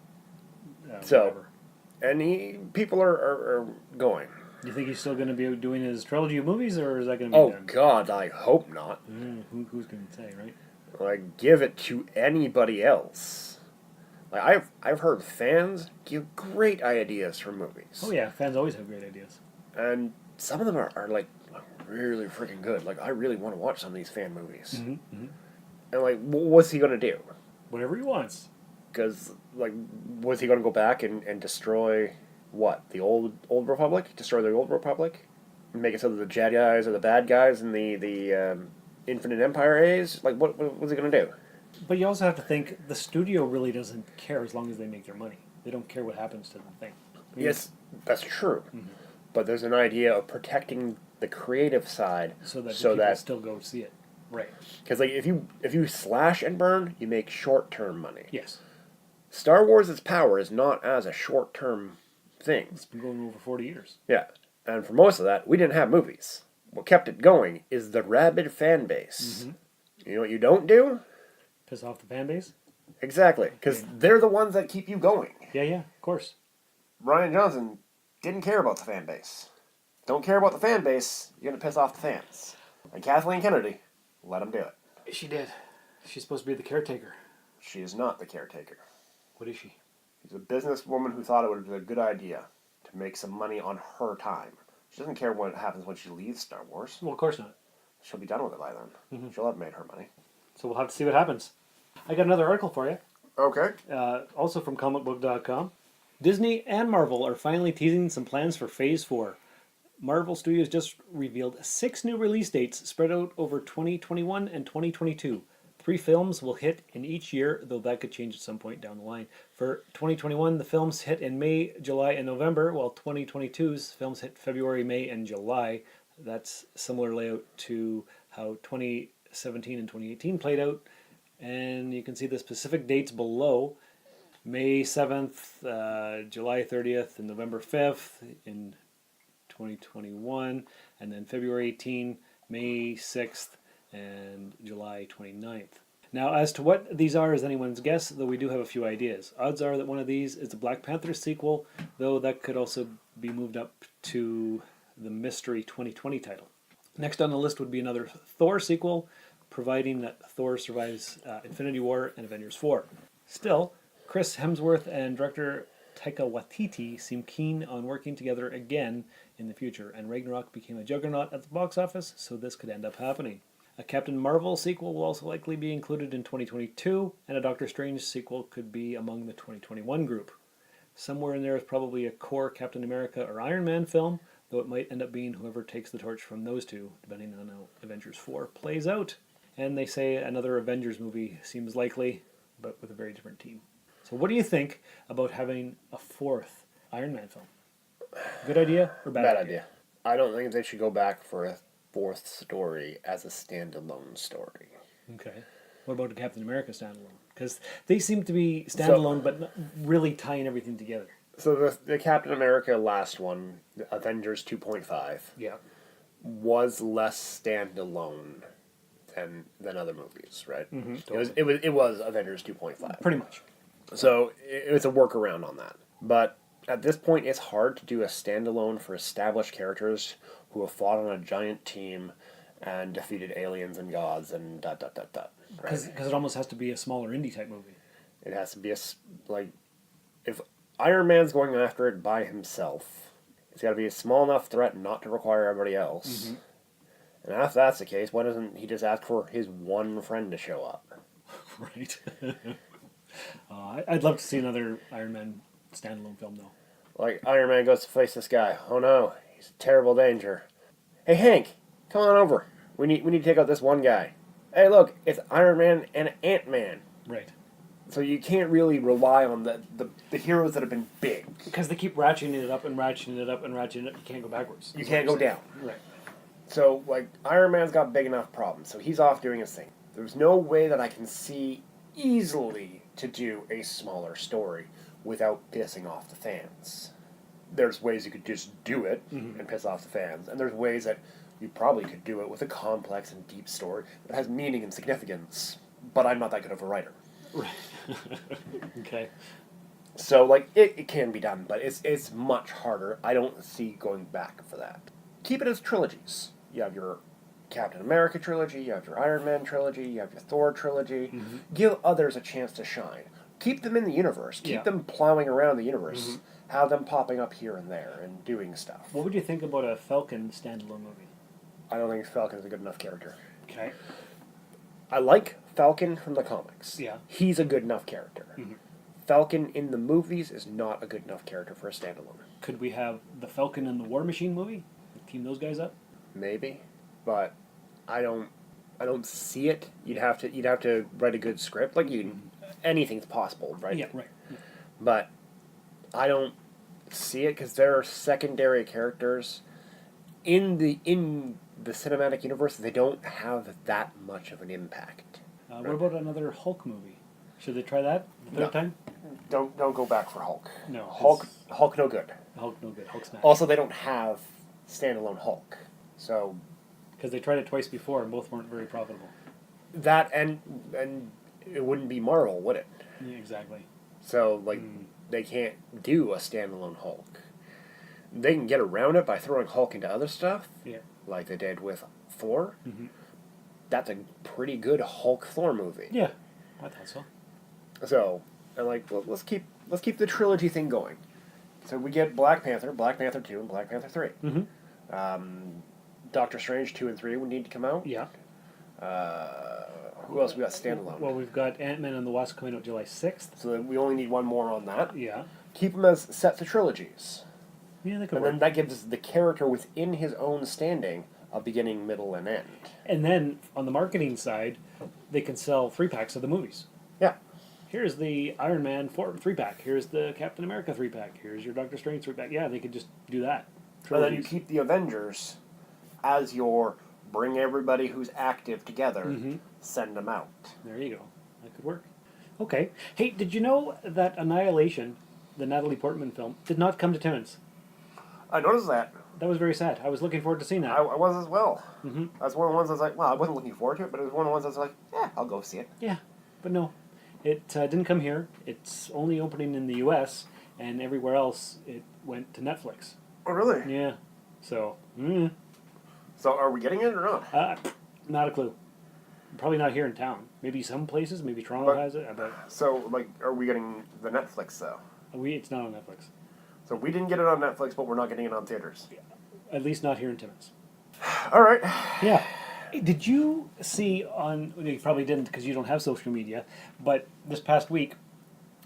Whatever. And people are going. Do you think he's still going to be doing his trilogy of movies, or is that going to be Oh, done? God, I hope not. Who's going to say, right? Like, give it to anybody else. Like, I've heard fans give great ideas for movies. Oh, yeah. Fans always have great ideas. And some of them are like, really freaking good. Like, I really want to watch some of these fan movies. Mm-hmm. And, like, what's he going to do? Whatever he wants. Because, like, was he going to go back and destroy, what, the old Republic? Destroy the old Republic? And make it so that the Jedis are the bad guys and the Infinite Empire A's? Like, what was he going to do? But you also have to think, the studio really doesn't care as long as they make their money. They don't care what happens to the thing. I mean, Yes, that's true. Mm-hmm. But there's an idea of protecting the creative side so that people still go see it. Right. Because, like, if you slash and burn, you make short-term money. Yes. Star Wars' power is not as a short-term thing. It's been going over 40 years. Yeah. And for most of that, we didn't have movies. What kept it going is the rabid fan base. Mm-hmm. You know what you don't do? Piss off the fan base? Exactly. Because they're the ones that keep you going. Yeah, of course. Ryan Johnson didn't care about the fan base. Don't care about the fan base, you're going to piss off the fans. And Kathleen Kennedy, let him do it. She did. She's supposed to be the caretaker. She is not the caretaker. What is she? She's a businesswoman who thought it would be a good idea to make some money on her time. She doesn't care what happens when she leaves Star Wars. Well, of course not. She'll be done with it by then. Mm-hmm. She'll have made her money. So we'll have to see what happens. I got another article for you. Okay. Also from comicbook.com. Disney and Marvel are finally teasing some plans for Phase 4. Marvel Studios just revealed 6 new release dates spread out over 2021 and 2022. 3 films will hit in each year, though that could change at some point down the line. For 2021, the films hit in May, July, and November, while 2022's films hit February, May, and July. That's similar layout to how 2017 and 2018 played out. And you can see the specific dates below. May 7th, July 30th, and November 5th in 2021. And then February 18, May 6th, and July 29th. Now, as to what these are is anyone's guess, though we do have a few ideas. Odds are that one of these is a Black Panther sequel, though that could also be moved up to the Mystery 2020 title. Next on the list would be another Thor sequel, providing that Thor survives Infinity War and Avengers 4. Still, Chris Hemsworth and director Taika Waititi seem keen on working together again in the future, and Ragnarok became a juggernaut at the box office, so this could end up happening. A Captain Marvel sequel will also likely be included in 2022, and a Doctor Strange sequel could be among the 2021 group. Somewhere in there is probably a core Captain America or Iron Man film, though it might end up being whoever takes the torch from those two, depending on how Avengers 4 plays out. And they say another Avengers movie seems likely, but with a very different team. So what do you think about having a fourth Iron Man film? Good idea or bad idea? I don't think they should go back for a fourth story as a standalone story. Okay. What about the Captain America standalone? Because they seem to be standalone, but not really tying everything together. So the Captain America last one, Avengers 2.5, Yeah. was less standalone than other movies, right? Mm-hmm. It was Avengers 2.5. Pretty much. So it was a workaround on that. But at this point, it's hard to do a standalone for established characters who have fought on a giant team and defeated aliens and gods and dot. Because it almost has to be a smaller indie type movie. It has to be if Iron Man's going after it by himself, it's got to be a small enough threat not to require everybody else. Mm-hmm. And if that's the case, why doesn't he just ask for his one friend to show up? Right. I'd love to see another Iron Man standalone film, though. Like, Iron Man goes to face this guy. Oh no, he's a terrible danger. Hey, Hank, come on over. We need to take out this one guy. Hey, look, it's Iron Man and Ant-Man. Right. So you can't really rely on the heroes that have been big. Because they keep ratcheting it up and ratcheting it up and ratcheting it up. You can't go backwards. You can't go down. Right. So, Iron Man's got big enough problems, so he's off doing his thing. There's no way that I can see easily to do a smaller story without pissing off the fans. There's ways you could just do it and piss off the fans, and there's ways that you probably could do it with a complex and deep story that has meaning and significance, but I'm not that good of a writer. Right. Okay. So, it can be done, but it's much harder. I don't see going back for that. Keep it as trilogies. You have your Captain America trilogy, you have your Iron Man trilogy, you have your Thor trilogy. Mm-hmm. Give others a chance to shine. Keep them in the universe. Keep them plowing around the universe. Mm-hmm. Have them popping up here and there and doing stuff. What would you think about a Falcon standalone movie? I don't think Falcon's a good enough character. Okay. I like Falcon from the comics. Yeah. He's a good enough character. Mm-hmm. Falcon in the movies is not a good enough character for a standalone. Could we have the Falcon and the War Machine movie? Team those guys up? Maybe, but I don't see it. You'd have to write a good script. Anything's possible, right? Yeah, right. Yeah. But I don't see it because there are secondary characters in the cinematic universe. They don't have that much of an impact. What about another Hulk movie? Should they try that the third time? Don't go back for Hulk. No. Hulk no good. Hulk no good. Hulk's not. Also, they don't have standalone Hulk. So, because they tried it twice before and both weren't very profitable. That and it wouldn't be Marvel, would it? Yeah, exactly. So they can't do a standalone Hulk. They can get around it by throwing Hulk into other stuff. Yeah. Like they did with Thor. Mm-hmm. That's a pretty good Hulk Thor movie. Yeah, I thought so. So, and let's keep the trilogy thing going. So we get Black Panther 2, and Black Panther 3. Mm-hmm. Doctor Strange 2 and 3 would need to come out. Yeah. Who else we got standalone? Well, we've got Ant-Man and the Wasp coming out July 6th. So we only need one more on that. Yeah. Keep them as sets of trilogies. Yeah, they could work. And then that gives the character within his own standing a beginning, middle, and end. And then, on the marketing side, they can sell 3-packs of the movies. Yeah. Here's the Iron Man 3-pack. Here's the Captain America 3-pack. Here's your Doctor Strange 3-pack. Yeah, they could just do that. And then you keep the Avengers as your bring everybody who's active together, send them out. There you go. That could work. Okay. Hey, did you know that Annihilation, the Natalie Portman film, did not come to Timmins? I noticed that. That was very sad. I was looking forward to seeing that. I was as well. Mm-hmm. That's one of the ones I was like, well, I wasn't looking forward to it, but it was one of the ones I was like, yeah, I'll go see it. Yeah, but no. It didn't come here. It's only opening in the U.S., and everywhere else it went to Netflix. Oh, really? Yeah. So, So are we getting it or not? Not a clue. Probably not here in town. Maybe some places. Maybe Toronto has it. So, are we getting the Netflix, though? It's not on Netflix. So we didn't get it on Netflix, but we're not getting it on theaters. At least not here in Timmins. All right. Yeah. Did you see on... well, you probably didn't because you don't have social media, but this past week,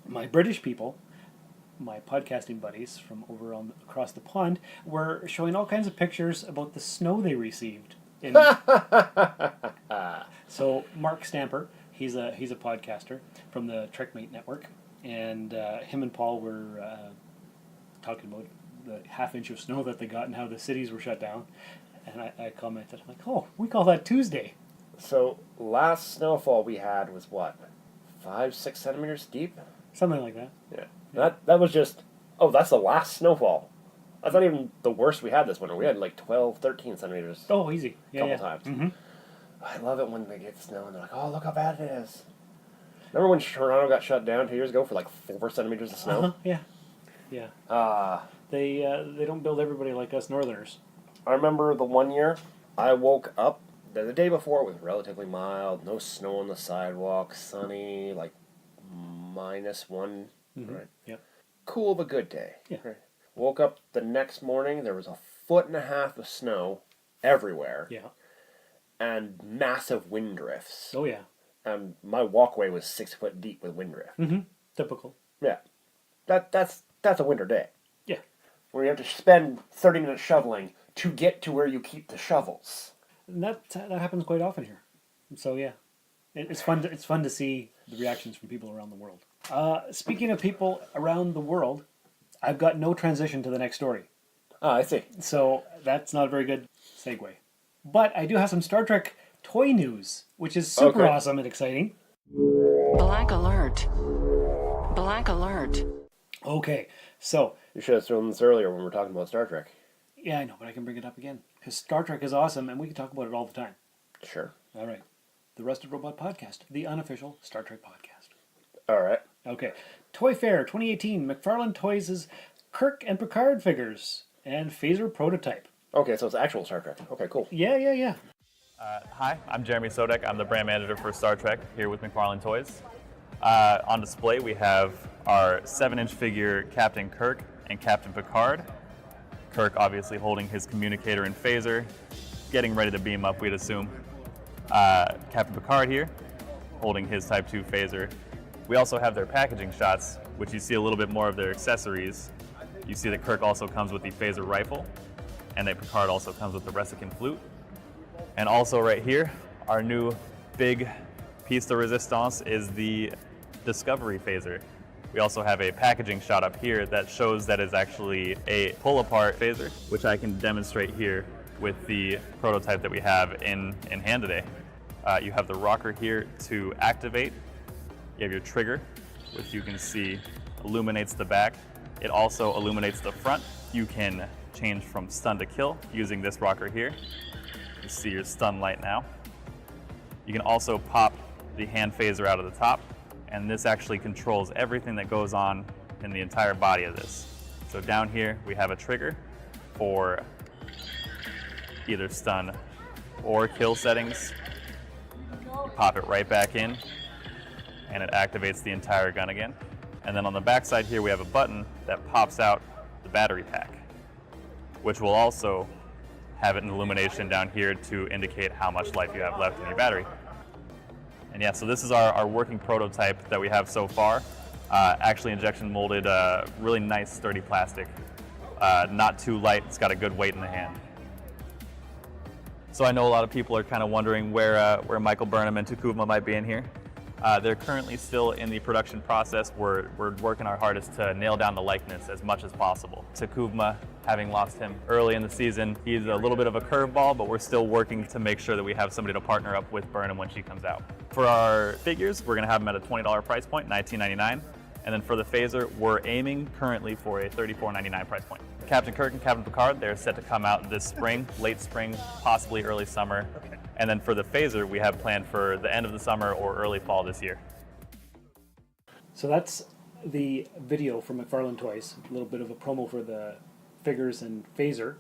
my British people, my podcasting buddies from over across the pond, were showing all kinds of pictures about the snow they received. So Mark Stamper, he's a podcaster from the Trekmate Network, and him and Paul were talking about the half-inch of snow that they got and how the cities were shut down. And I commented, I'm like, oh, we call that Tuesday. So last snowfall we had was what? 5-6 centimeters deep? Something like that. Yeah. That was just... Oh, that's the last snowfall. That's not even the worst we had this winter. We had like 12, 13 centimeters. Oh, easy. Yeah, a couple times. Mm-hmm. I love it when they get snow and they're like, oh, look how bad it is. Remember when Toronto got shut down 2 years ago for like 4 centimeters of snow? Yeah. Yeah. They don't build everybody like us Northerners. I remember the one year I woke up, the day before it was relatively mild, no snow on the sidewalk, sunny, like -1. Mm-hmm. Right? Yep. Cool but good day. Yeah. Right? Woke up the next morning, there was 1.5 feet of snow everywhere. Yeah. And massive wind drifts. Oh, yeah. And my walkway was 6 foot deep with wind drift. Mm-hmm. Typical. Yeah. That's a winter day. Yeah. Where you have to spend 30 minutes shoveling to get to where you keep the shovels. And that happens quite often here. So, yeah. It's fun to see the reactions from people around the world. Speaking of people around the world, I've got no transition to the next story. Ah, I see. So that's not a very good segue. But I do have some Star Trek toy news, which is super awesome and exciting. Black alert. Black alert. Okay, so... You should have thrown this earlier when we were talking about Star Trek. Yeah, I know, but I can bring it up again. Because Star Trek is awesome, and we can talk about it all the time. Sure. All right. The Rusted Robot Podcast, the unofficial Star Trek podcast. All right. Okay. Toy Fair 2018, McFarlane Toys' Kirk and Picard figures and phaser prototype. Okay, so it's actual Star Trek. Okay, cool. Yeah. Hi, I'm Jeremy Sodek. I'm the brand manager for Star Trek here with McFarlane Toys. On display, we have our 7-inch figure Captain Kirk and Captain Picard. Kirk obviously holding his communicator and phaser, getting ready to beam up, we'd assume. Captain Picard here, holding his Type 2 phaser. We also have their packaging shots, which you see a little bit more of their accessories. You see that Kirk also comes with the phaser rifle, and that Picard also comes with the Resican flute. And also right here, our new big piece de resistance is the Discovery phaser. We also have a packaging shot up here that shows that is actually a pull-apart phaser, which I can demonstrate here with the prototype that we have in hand today. You have the rocker here to activate. You have your trigger, which you can see illuminates the back. It also illuminates the front. You can change from stun to kill using this rocker here. You see your stun light now. You can also pop the hand phaser out of the top, and this actually controls everything that goes on in the entire body of this. So down here we have a trigger for either stun or kill settings. You pop it right back in and it activates the entire gun again. And then on the back side here we have a button that pops out the battery pack, which will also have an illumination down here to indicate how much life you have left in your battery. And yeah, so this is our working prototype that we have so far. Actually injection molded, really nice sturdy plastic. Not too light, it's got a good weight in the hand. So I know a lot of people are kind of wondering where Michael Burnham and Takuma might be in here. They're currently still in the production process. We're working our hardest to nail down the likeness as much as possible. Takuma, having lost him early in the season, he's a little bit of a curveball, but we're still working to make sure that we have somebody to partner up with Burnham when she comes out. For our figures, we're gonna have them at a $20 price point, $19.99. And then for the phaser, we're aiming currently for a $34.99 price point. Captain Kirk and Captain Picard, they're set to come out this spring, late spring, possibly early summer. Okay. And then for the phaser, we have planned for the end of the summer or early fall this year. So that's the video from McFarlane Toys, a little bit of a promo for the figures and phaser.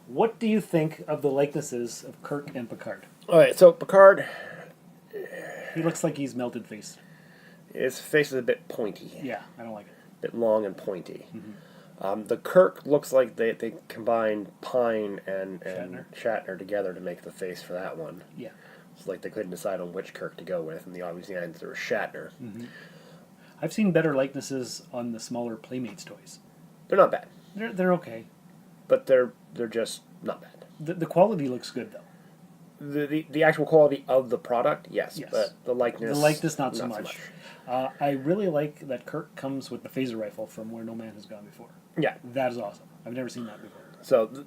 What do you think of the likenesses of Kirk and Picard? All right, so Picard, he looks like he's melted face. his face is a bit pointy. Yeah, I don't like it. bit long and pointy. The Kirk looks like they combined Pine and Shatner together to make the face for that one. Yeah. It's like they couldn't decide on which Kirk to go with, and the obvious answer was Shatner. I've seen better likenesses on the smaller Playmates toys. They're not bad, They're okay. but they're just not bad. The quality looks good though. The actual quality of the product, yes. Yes. But the likeness... The likeness, not so much. I really like that Kirk comes with the phaser rifle from Where No Man Has Gone Before. Yeah. That is awesome. I've never seen that before. So,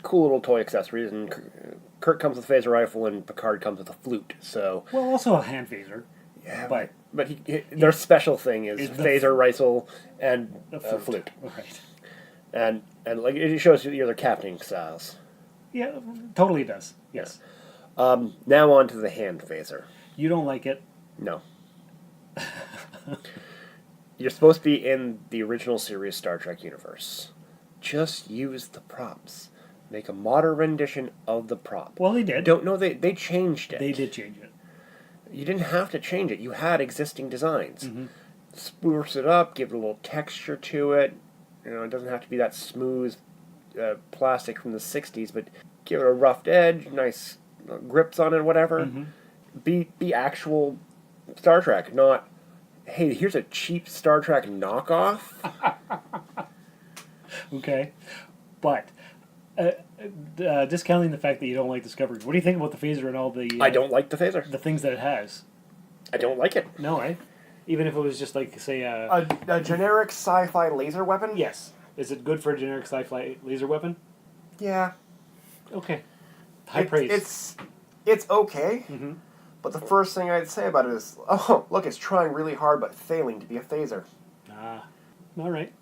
cool little toy accessories, and Kirk comes with a phaser rifle, and Picard comes with a flute, so... Well, also a hand phaser. Yeah, but their special thing is phaser rifle and flute. Right. And like it shows you the other captaining styles. Yeah, totally does. Yes. Now on to the hand phaser. You don't like it? No. You're supposed to be in the original series Star Trek universe. Just use the props. Make a modern rendition of the prop. Well, they did. They changed it. They did change it. You didn't have to change it. You had existing designs. Spruce it up, give it a little texture to it. It doesn't have to be that smooth plastic from the 60s, but give it a roughed edge, nice grips on it, whatever. Be actual Star Trek, not, hey, here's a cheap Star Trek knockoff. Okay. But, discounting the fact that you don't like Discovery, what do you think about the phaser and all the... I don't like the phaser. The things that it has. I don't like it. No, right? Even if it was just like, say... a generic sci-fi laser weapon? Yes. Is it good for a generic sci-fi laser weapon? Yeah. Okay. High praise. It's okay, but the first thing I'd say about it is, oh, look, it's trying really hard but failing to be a phaser. Ah. All right.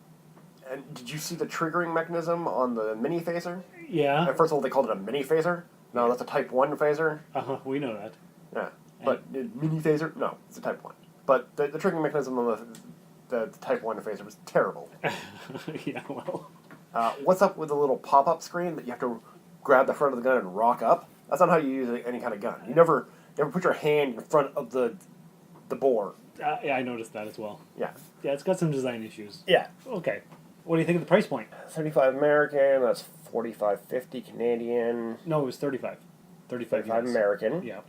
And did you see the triggering mechanism on the mini phaser? Yeah. First of all, they called it a mini phaser. No, that's a Type 1 phaser. We know that. Yeah. But mini phaser? No, it's a Type 1. But the triggering mechanism on the Type 1 phaser was terrible. Yeah, well... what's up with the little pop-up screen that you have to grab the front of the gun and rock up? That's not how you use any kind of gun. You never put your hand in front of the bore. Yeah, I noticed that as well. Yeah. Yeah, it's got some design issues. Yeah. Okay. What do you think of the price point? $35 American, that's $45.50 Canadian. No, it was 35. 35 $35 American. Yeah.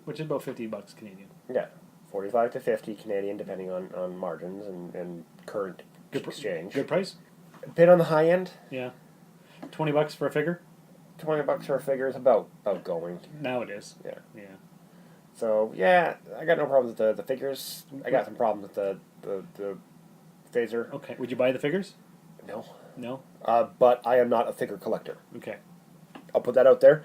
Which is about $50 Canadian. Yeah. 45 to 50 Canadian, depending on margins and current exchange. Good price? A bit on the high end. Yeah. $20 for a figure? $20 for a figure is about going. Now it is. Yeah. Yeah. So, yeah, I got no problems with the figures. I got some problems with the phaser. Okay. Would you buy the figures? No. No? But I am not a figure collector. Okay. I'll put that out there.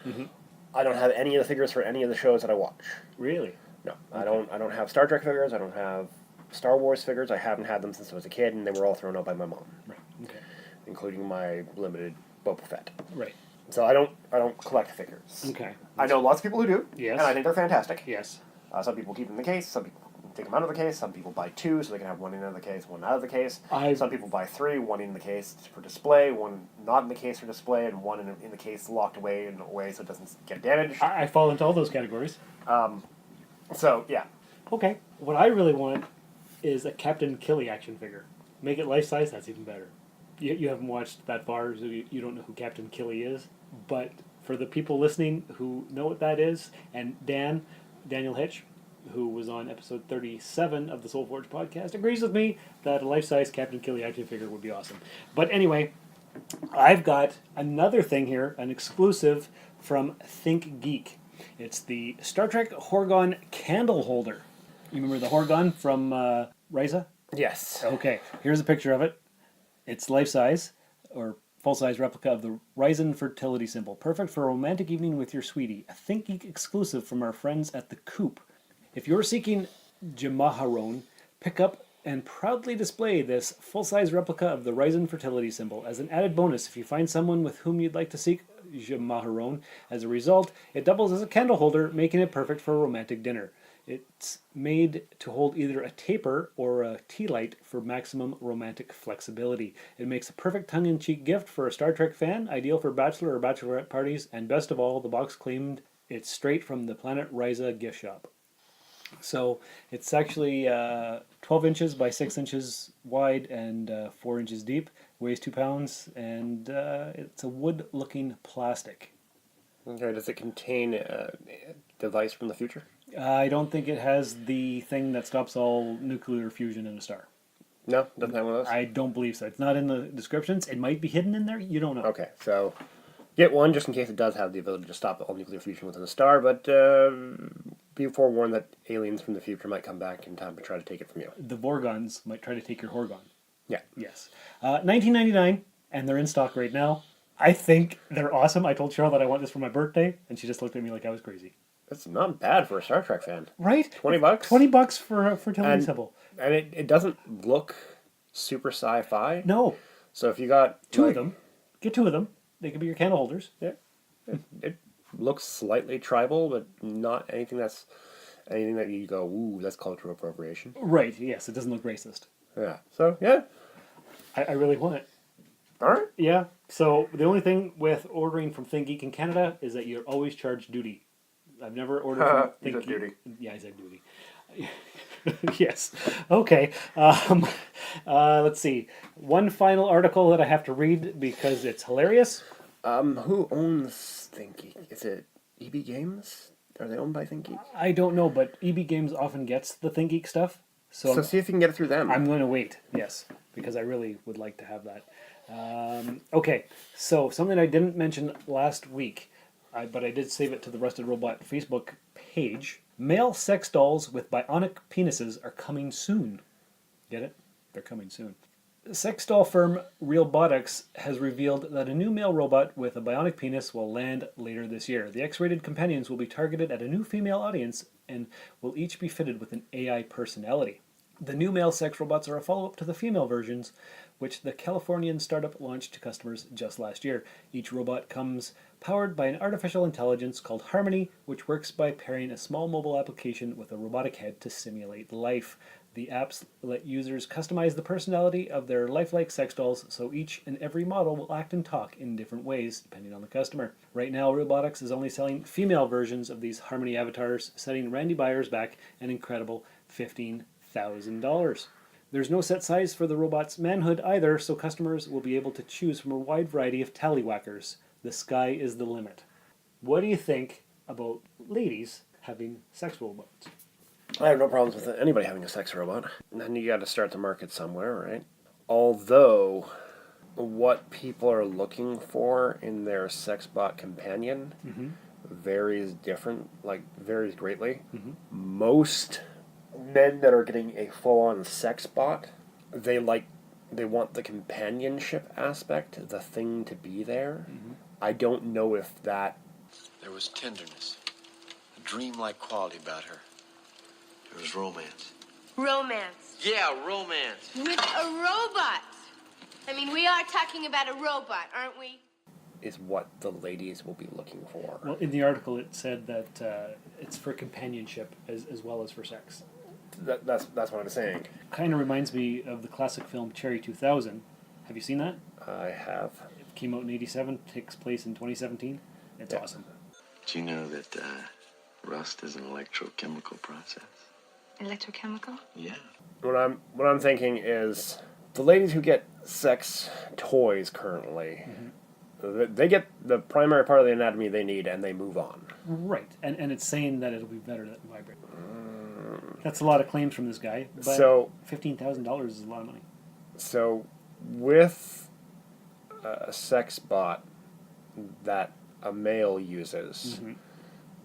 I don't have any of the figures for any of the shows that I watch. Really? No. Okay. I don't have Star Trek figures. I don't have Star Wars figures. I haven't had them since I was a kid, and they were all thrown out by my mom. Right. Okay. Including my limited Boba Fett. Right. So I don't collect figures. Okay. I know lots of people who do. Yes. And I think they're fantastic. Yes. Some people keep them in the case. Some people take them out of the case. Some people buy two so they can have one in the case, one out of the case. Some people buy three, one in the case for display, one not in the case for display, and one in the case locked away in a way so it doesn't get damaged. I fall into all those categories. So, yeah. Okay. What I really want is a Captain Killy action figure. Make it life-size, that's even better. You haven't watched that far, so you don't know who Captain Killy is. But for the people listening who know what that is, and Daniel Hitch, who was on episode 37 of the Soul Forge podcast, agrees with me that a life-size Captain Killy action figure would be awesome. But anyway, I've got another thing here, an exclusive from Think Geek. It's the Star Trek Horgon candle holder. You remember the Horgon from Risa? Yes. Okay, here's a picture of it. It's life-size, or full-size replica of the Ryzen fertility symbol. Perfect for a romantic evening with your sweetie. A Think Geek exclusive from our friends at the Coop. If you're seeking Jamaharon, pick up and proudly display this full-size replica of the Ryzen fertility symbol. As an added bonus, if you find someone with whom you'd like to seek Jamaharon, as a result, it doubles as a candle holder, making it perfect for a romantic dinner. It's made to hold either a taper or a tea light for maximum romantic flexibility. It makes a perfect tongue-in-cheek gift for a Star Trek fan, ideal for bachelor or bachelorette parties, and best of all, the box claimed it's straight from the Planet Risa gift shop. So it's actually 12 inches by 6 inches wide and 4 inches deep. Weighs 2 pounds, and it's a wood-looking plastic. Okay, does it contain a device from the future? I don't think it has the thing that stops all nuclear fusion in a star. No, doesn't have one of those? I don't believe so. It's not in the descriptions. It might be hidden in there. You don't know. Okay, so get one just in case it does have the ability to stop all nuclear fusion within a star, but be forewarned that aliens from the future might come back in time to try to take it from you. The Vorgons might try to take your Horgon. Yeah. Yes. $19.99, and they're in stock right now. I think they're awesome. I told Cheryl that I want this for my birthday, and she just looked at me like I was crazy. That's not bad for a Star Trek fan. Right? $20? $20 for Totally Simple. And it doesn't look super sci-fi. No. So if you got... Two of them. Get 2 of them. They could be your candle holders. Yeah. It looks slightly tribal, but not anything that you go, ooh, that's cultural appropriation. Right, yes. It doesn't look racist. Yeah. So, yeah. I really want it. All right. Yeah. So the only thing with ordering from ThinkGeek in Canada is that you're always charged duty. I've never ordered from You said ThinkGeek. duty. Yeah, I said duty. Yes. Okay. Let's see. One final article that I have to read because it's hilarious. Who owns ThinkGeek? Is it EB Games? Are they owned by ThinkGeek? I don't know, but EB Games often gets the ThinkGeek stuff. So see if you can get it through them. I'm going to wait, yes, because I really would like to have that. Okay, so something I didn't mention last week, but I did save it to the Rusted Robot Facebook page. Male sex dolls with bionic penises are coming soon. Get it? They're coming soon. Sex doll firm REALBOTIX has revealed that a new male robot with a bionic penis will land later this year. The X-rated companions will be targeted at a new female audience and will each be fitted with an AI personality. The new male sex robots are a follow-up to the female versions, which the Californian startup launched to customers just last year. Each robot comes powered by an artificial intelligence called Harmony, which works by pairing a small mobile application with a robotic head to simulate life. The apps let users customize the personality of their lifelike sex dolls, so each and every model will act and talk in different ways, depending on the customer. Right now, REALBOTIX is only selling female versions of these Harmony avatars, setting Randy Byers back an incredible $15,000. There's no set size for the robot's manhood either, so customers will be able to choose from a wide variety of tallywhackers. The sky is the limit. What do you think about ladies having sex robots? I have no problems with anybody having a sex robot. And then you got to start the market somewhere, right? Although, what people are looking for in their sex bot companion varies greatly. Most men that are getting a full-on sex bot, they want the companionship aspect, the thing to be there. I don't know if that... There was tenderness, a dreamlike quality about her. There was romance. Romance. Yeah, romance. With a robot. I mean, we are talking about a robot, aren't we? Is what the ladies will be looking for. Well, in the article it said that it's for companionship as well as for sex. That's what I'm saying. Kind of reminds me of the classic film Cherry 2000. Have you seen that? I have. It came out in '87, takes place in 2017. It's awesome. Do you know that rust is an electrochemical process? Electrochemical? Yeah. What I'm thinking is the ladies who get sex toys currently, they get the primary part of the anatomy they need and they move on. Right, and it's saying that it'll be better than vibrate. That's a lot of claims from this guy, but so $15,000 is a lot of money. So with a sex bot that a male uses,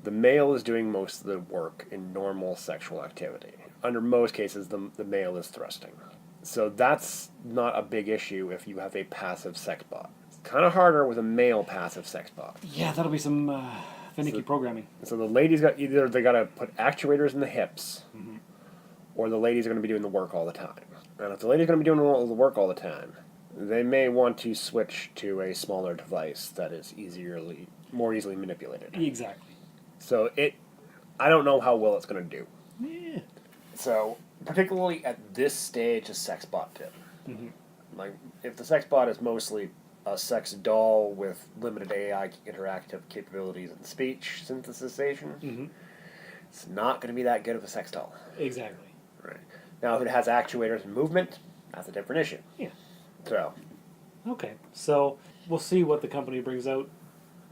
the male is doing most of the work in normal sexual activity. Under most cases, the male is thrusting. So that's not a big issue if you have a passive sex bot. It's kind of harder with a male passive sex bot. Yeah, that'll be some finicky programming. So the ladies got they got to put actuators in the hips, or the ladies are going to be doing the work all the time. And if the lady's going to be doing all the work all the time, they may want to switch to a smaller device that is more easily manipulated. Exactly. So I don't know how well it's going to do. Yeah. So particularly at this stage of sex bot tip, like if the sex bot is mostly a sex doll with limited AI interactive capabilities and speech synthesization, it's not going to be that good of a sex doll. Exactly. Right. Now, if it has actuators and movement, that's a different issue. Yeah. So. Okay, so we'll see what the company brings out,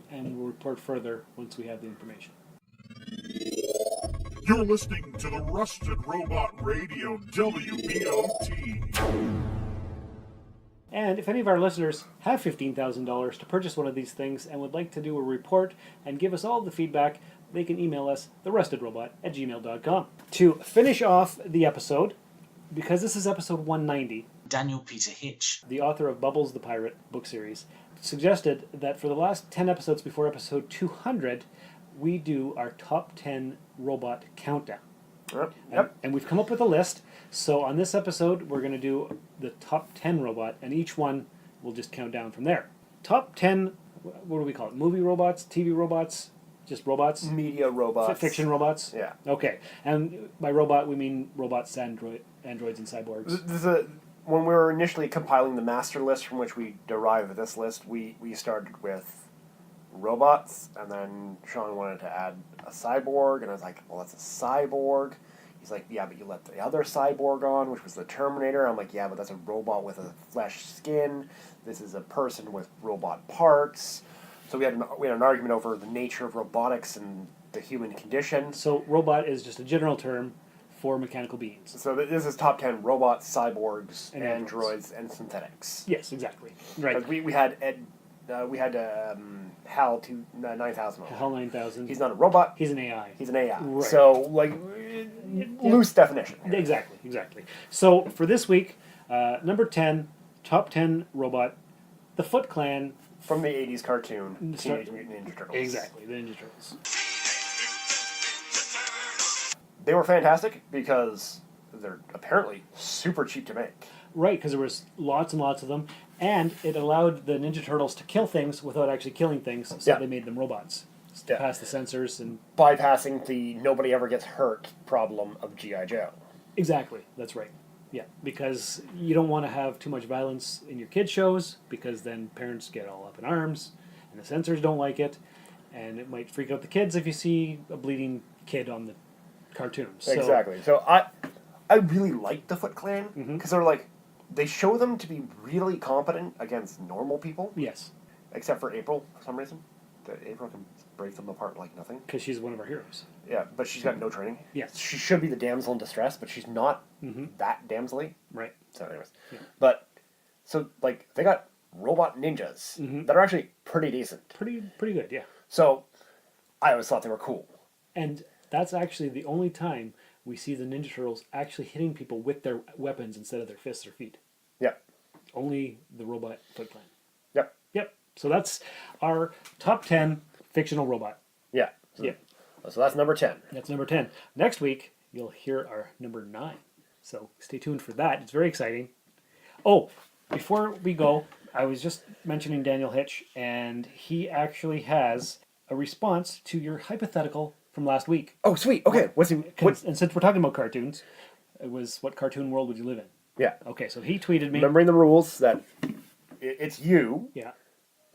and we'll report further once we have the information. You're listening to the Rusted Robot Radio, WBOT. And if any of our listeners have $15,000 to purchase one of these things and would like to do a report and give us all the feedback, they can email us, therustedrobot@gmail.com. To finish off the episode, because this is episode 190, Daniel Peter Hitch, the author of Bubbles the Pirate book series, suggested that for the last 10 episodes before episode 200, we do our top 10 robot countdown. Yep. And we've come up with a list. So on this episode, we're going to do the top 10 robot, and each one will just count down from there. Top 10, what do we call it? Movie robots, TV robots, just robots? Media robots. Fiction robots? Yeah. Okay. And by robot, we mean robots, androids, and cyborgs. When we were initially compiling the master list from which we derived this list, we started with robots, and then Sean wanted to add a cyborg, and I was like, well, that's a cyborg. He's like, yeah, but you let the other cyborg on, which was the Terminator. I'm like, yeah, but that's a robot with a flesh skin. This is a person with robot parts. So we had an argument over the nature of robotics and the human condition. So robot is just a general term for mechanical beings. So this is top 10 robots, cyborgs, and androids, and synthetics. Yes, exactly. Right. We had HAL 9000. HAL 9000. He's not a robot. He's an AI. He's an AI. Right. So, loose definition. Exactly. So, for this week, number 10, top 10 robot, the Foot Clan. From the 80s cartoon, Teenage Mutant Ninja Turtles. Exactly, the Ninja Turtles. They were fantastic because they're apparently super cheap to make. Right, because there was lots and lots of them, and it allowed the Ninja Turtles to kill things without actually killing things, so they made them robots. To pass the sensors and... bypassing the nobody ever gets hurt problem of G.I. Joe. Exactly, that's right. Yeah, because you don't want to have too much violence in your kids' shows, because then parents get all up in arms, and the censors don't like it, and it might freak out the kids if you see a bleeding kid on the cartoons. Exactly. So I really liked the Foot Clan, because they show them to be really competent against normal people. Yes. Except for April, for some reason. April can break them apart like nothing. Because she's one of our heroes. Yeah, but she's got no training. Yes. She should be the damsel in distress, but she's not that damsel-y. Right. So anyways. Yeah. But, so, they got robot ninjas that are actually pretty decent. Pretty good, yeah. So, I always thought they were cool. And that's actually the only time we see the Ninja Turtles actually hitting people with their weapons instead of their fists or feet. Yep. Only the robot Foot Clan. Yep. So that's our top 10 fictional robot. Yeah. So that's number 10. That's number 10. Next week, you'll hear our number 9. So stay tuned for that. It's very exciting. Oh, before we go, I was just mentioning Daniel Hitch, and he actually has a response to your hypothetical from last week. Oh, sweet. Okay. And since we're talking about cartoons, it was, what cartoon world would you live in? Yeah. Okay, so he tweeted me. Remembering the rules that it's you. Yeah.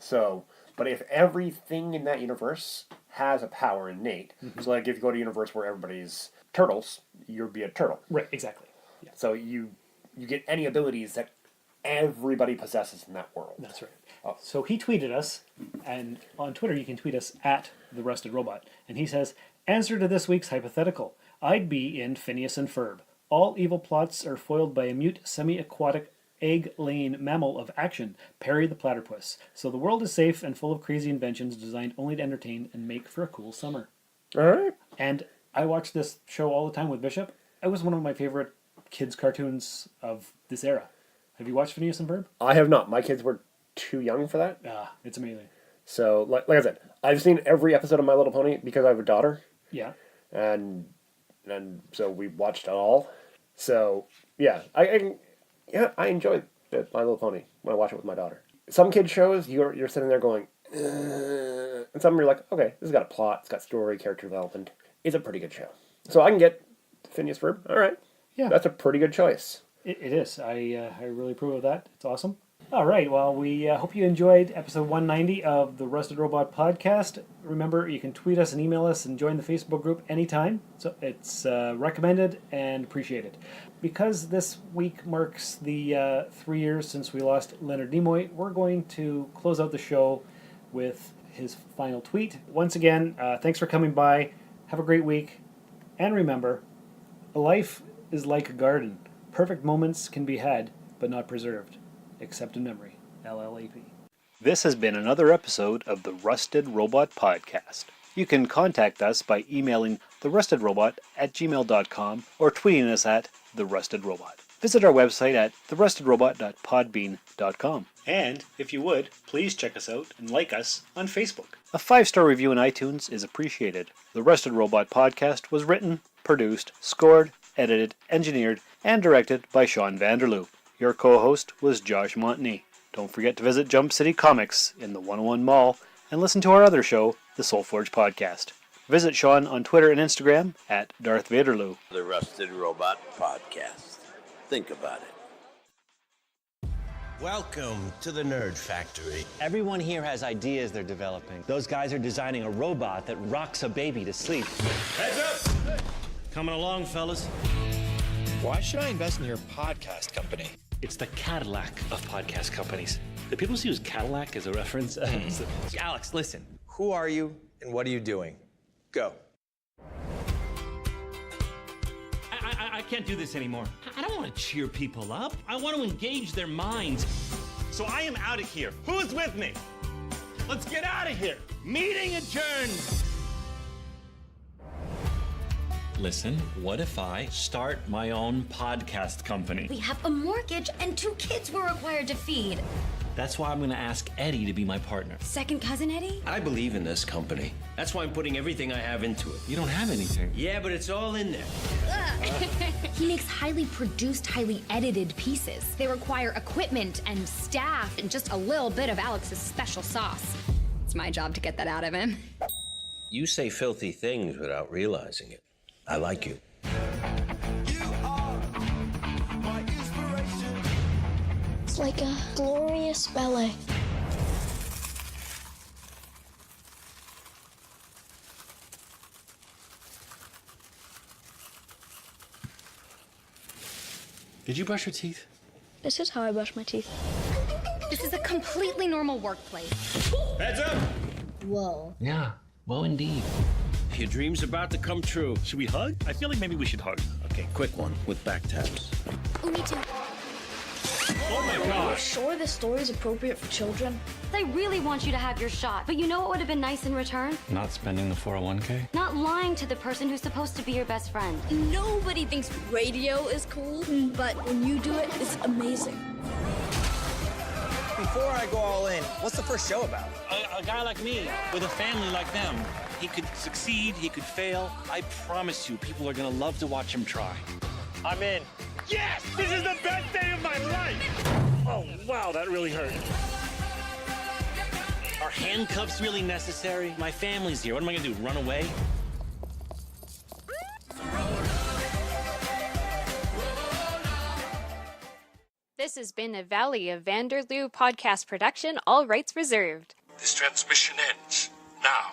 So, but if everything in that universe has a power innate, so if you go to a universe where everybody's turtles, you'd be a turtle. Right, exactly. Yeah. So you get any abilities that everybody possesses in that world. That's right. Oh. So he tweeted us, and on Twitter you can tweet us at The Rusted Robot, and he says, answer to this week's hypothetical. I'd be in Phineas and Ferb. All evil plots are foiled by a mute, semi-aquatic, egg-laying mammal of action, Perry the Platypus. So the world is safe and full of crazy inventions designed only to entertain and make for a cool summer. All right. And I watch this show all the time with Bishop. It was one of my favorite kids' cartoons of this era. Have you watched Phineas and Ferb? I have not. My kids were too young for that. It's amazing. So, like I said, I've seen every episode of My Little Pony because I have a daughter. Yeah. And so we watched it all. So, yeah, I enjoy My Little Pony when I watch it with my daughter. Some kids shows, you're sitting there going, and some you're like, okay, this has got a plot, it's got story, character development. It's a pretty good show. So I can get Phineas Ferb. All right. Yeah. That's a pretty good choice. It is. I really approve of that. It's awesome. All right, well, we hope you enjoyed episode 190 of the Rusted Robot Podcast. Remember, you can tweet us and email us and join the Facebook group anytime. So it's recommended and appreciated. Because this week marks the 3 years since we lost Leonard Nimoy, we're going to close out the show with his final tweet. Once again, thanks for coming by. Have a great week. And remember, life is like a garden. Perfect moments can be had, but not preserved. Except in memory. LLAP. This has been another episode of the Rusted Robot Podcast. You can contact us by emailing therustedrobot@gmail.com or tweeting us at therustedrobot. Visit our website at therustedrobot.podbean.com. And, if you would, please check us out and like us on Facebook. A 5-star review on iTunes is appreciated. The Rusted Robot Podcast was written, produced, scored, edited, engineered, and directed by Sean Vanderloo. Your co-host was Josh Montney. Don't forget to visit Jump City Comics in the 101 Mall and listen to our other show, the Soulforge Podcast. Visit Sean on Twitter and Instagram at Darth Vaderloo. The Rusted Robot Podcast. Think about it. Welcome to the Nerd Factory. Everyone here has ideas they're developing. Those guys are designing a robot that rocks a baby to sleep. Heads up! Coming along, fellas. Why should I invest in your podcast company? It's the Cadillac of podcast companies. The people use Cadillac as a reference. Alex, listen. Who are you and what are you doing? Go. I can't do this anymore. I don't want to cheer people up. I want to engage their minds. So I am out of here. Who's with me? Let's get out of here. Meeting adjourned. Listen, what if I start my own podcast company? We have a mortgage and 2 kids we're required to feed. That's why I'm going to ask Eddie to be my partner. Second cousin Eddie? I believe in this company. That's why I'm putting everything I have into it. You don't have anything. Yeah, but it's all in there. He makes highly produced, highly edited pieces. They require equipment and staff and just a little bit of Alex's special sauce. It's my job to get that out of him. You say filthy things without realizing it. I like you. It's like a glorious ballet. Did you brush your teeth? This is how I brush my teeth. This is a completely normal workplace. Heads up! Whoa. Yeah, well, indeed. Your dream's about to come true. Should we hug? I feel like maybe we should hug. Okay, quick one with back taps. Oh, me too. Oh my Are you gosh. sure this story is appropriate for children? They really want you to have your shot, but you know what would have been nice in return? Not spending the 401k? Not lying to the person who's supposed to be your best friend. Nobody thinks radio is cool, but when you do it, it's amazing. Before I go all in, what's the first show about? A guy like me, with a family like them. He could succeed, he could fail. I promise you, people are gonna love to watch him try. I'm in. Yes! This is the best day of my life! Oh, wow, that really hurt. Are handcuffs really necessary? My family's here. What am I gonna do, run away? This has been a Valley of Vanderloo podcast production, all rights reserved. This transmission ends now.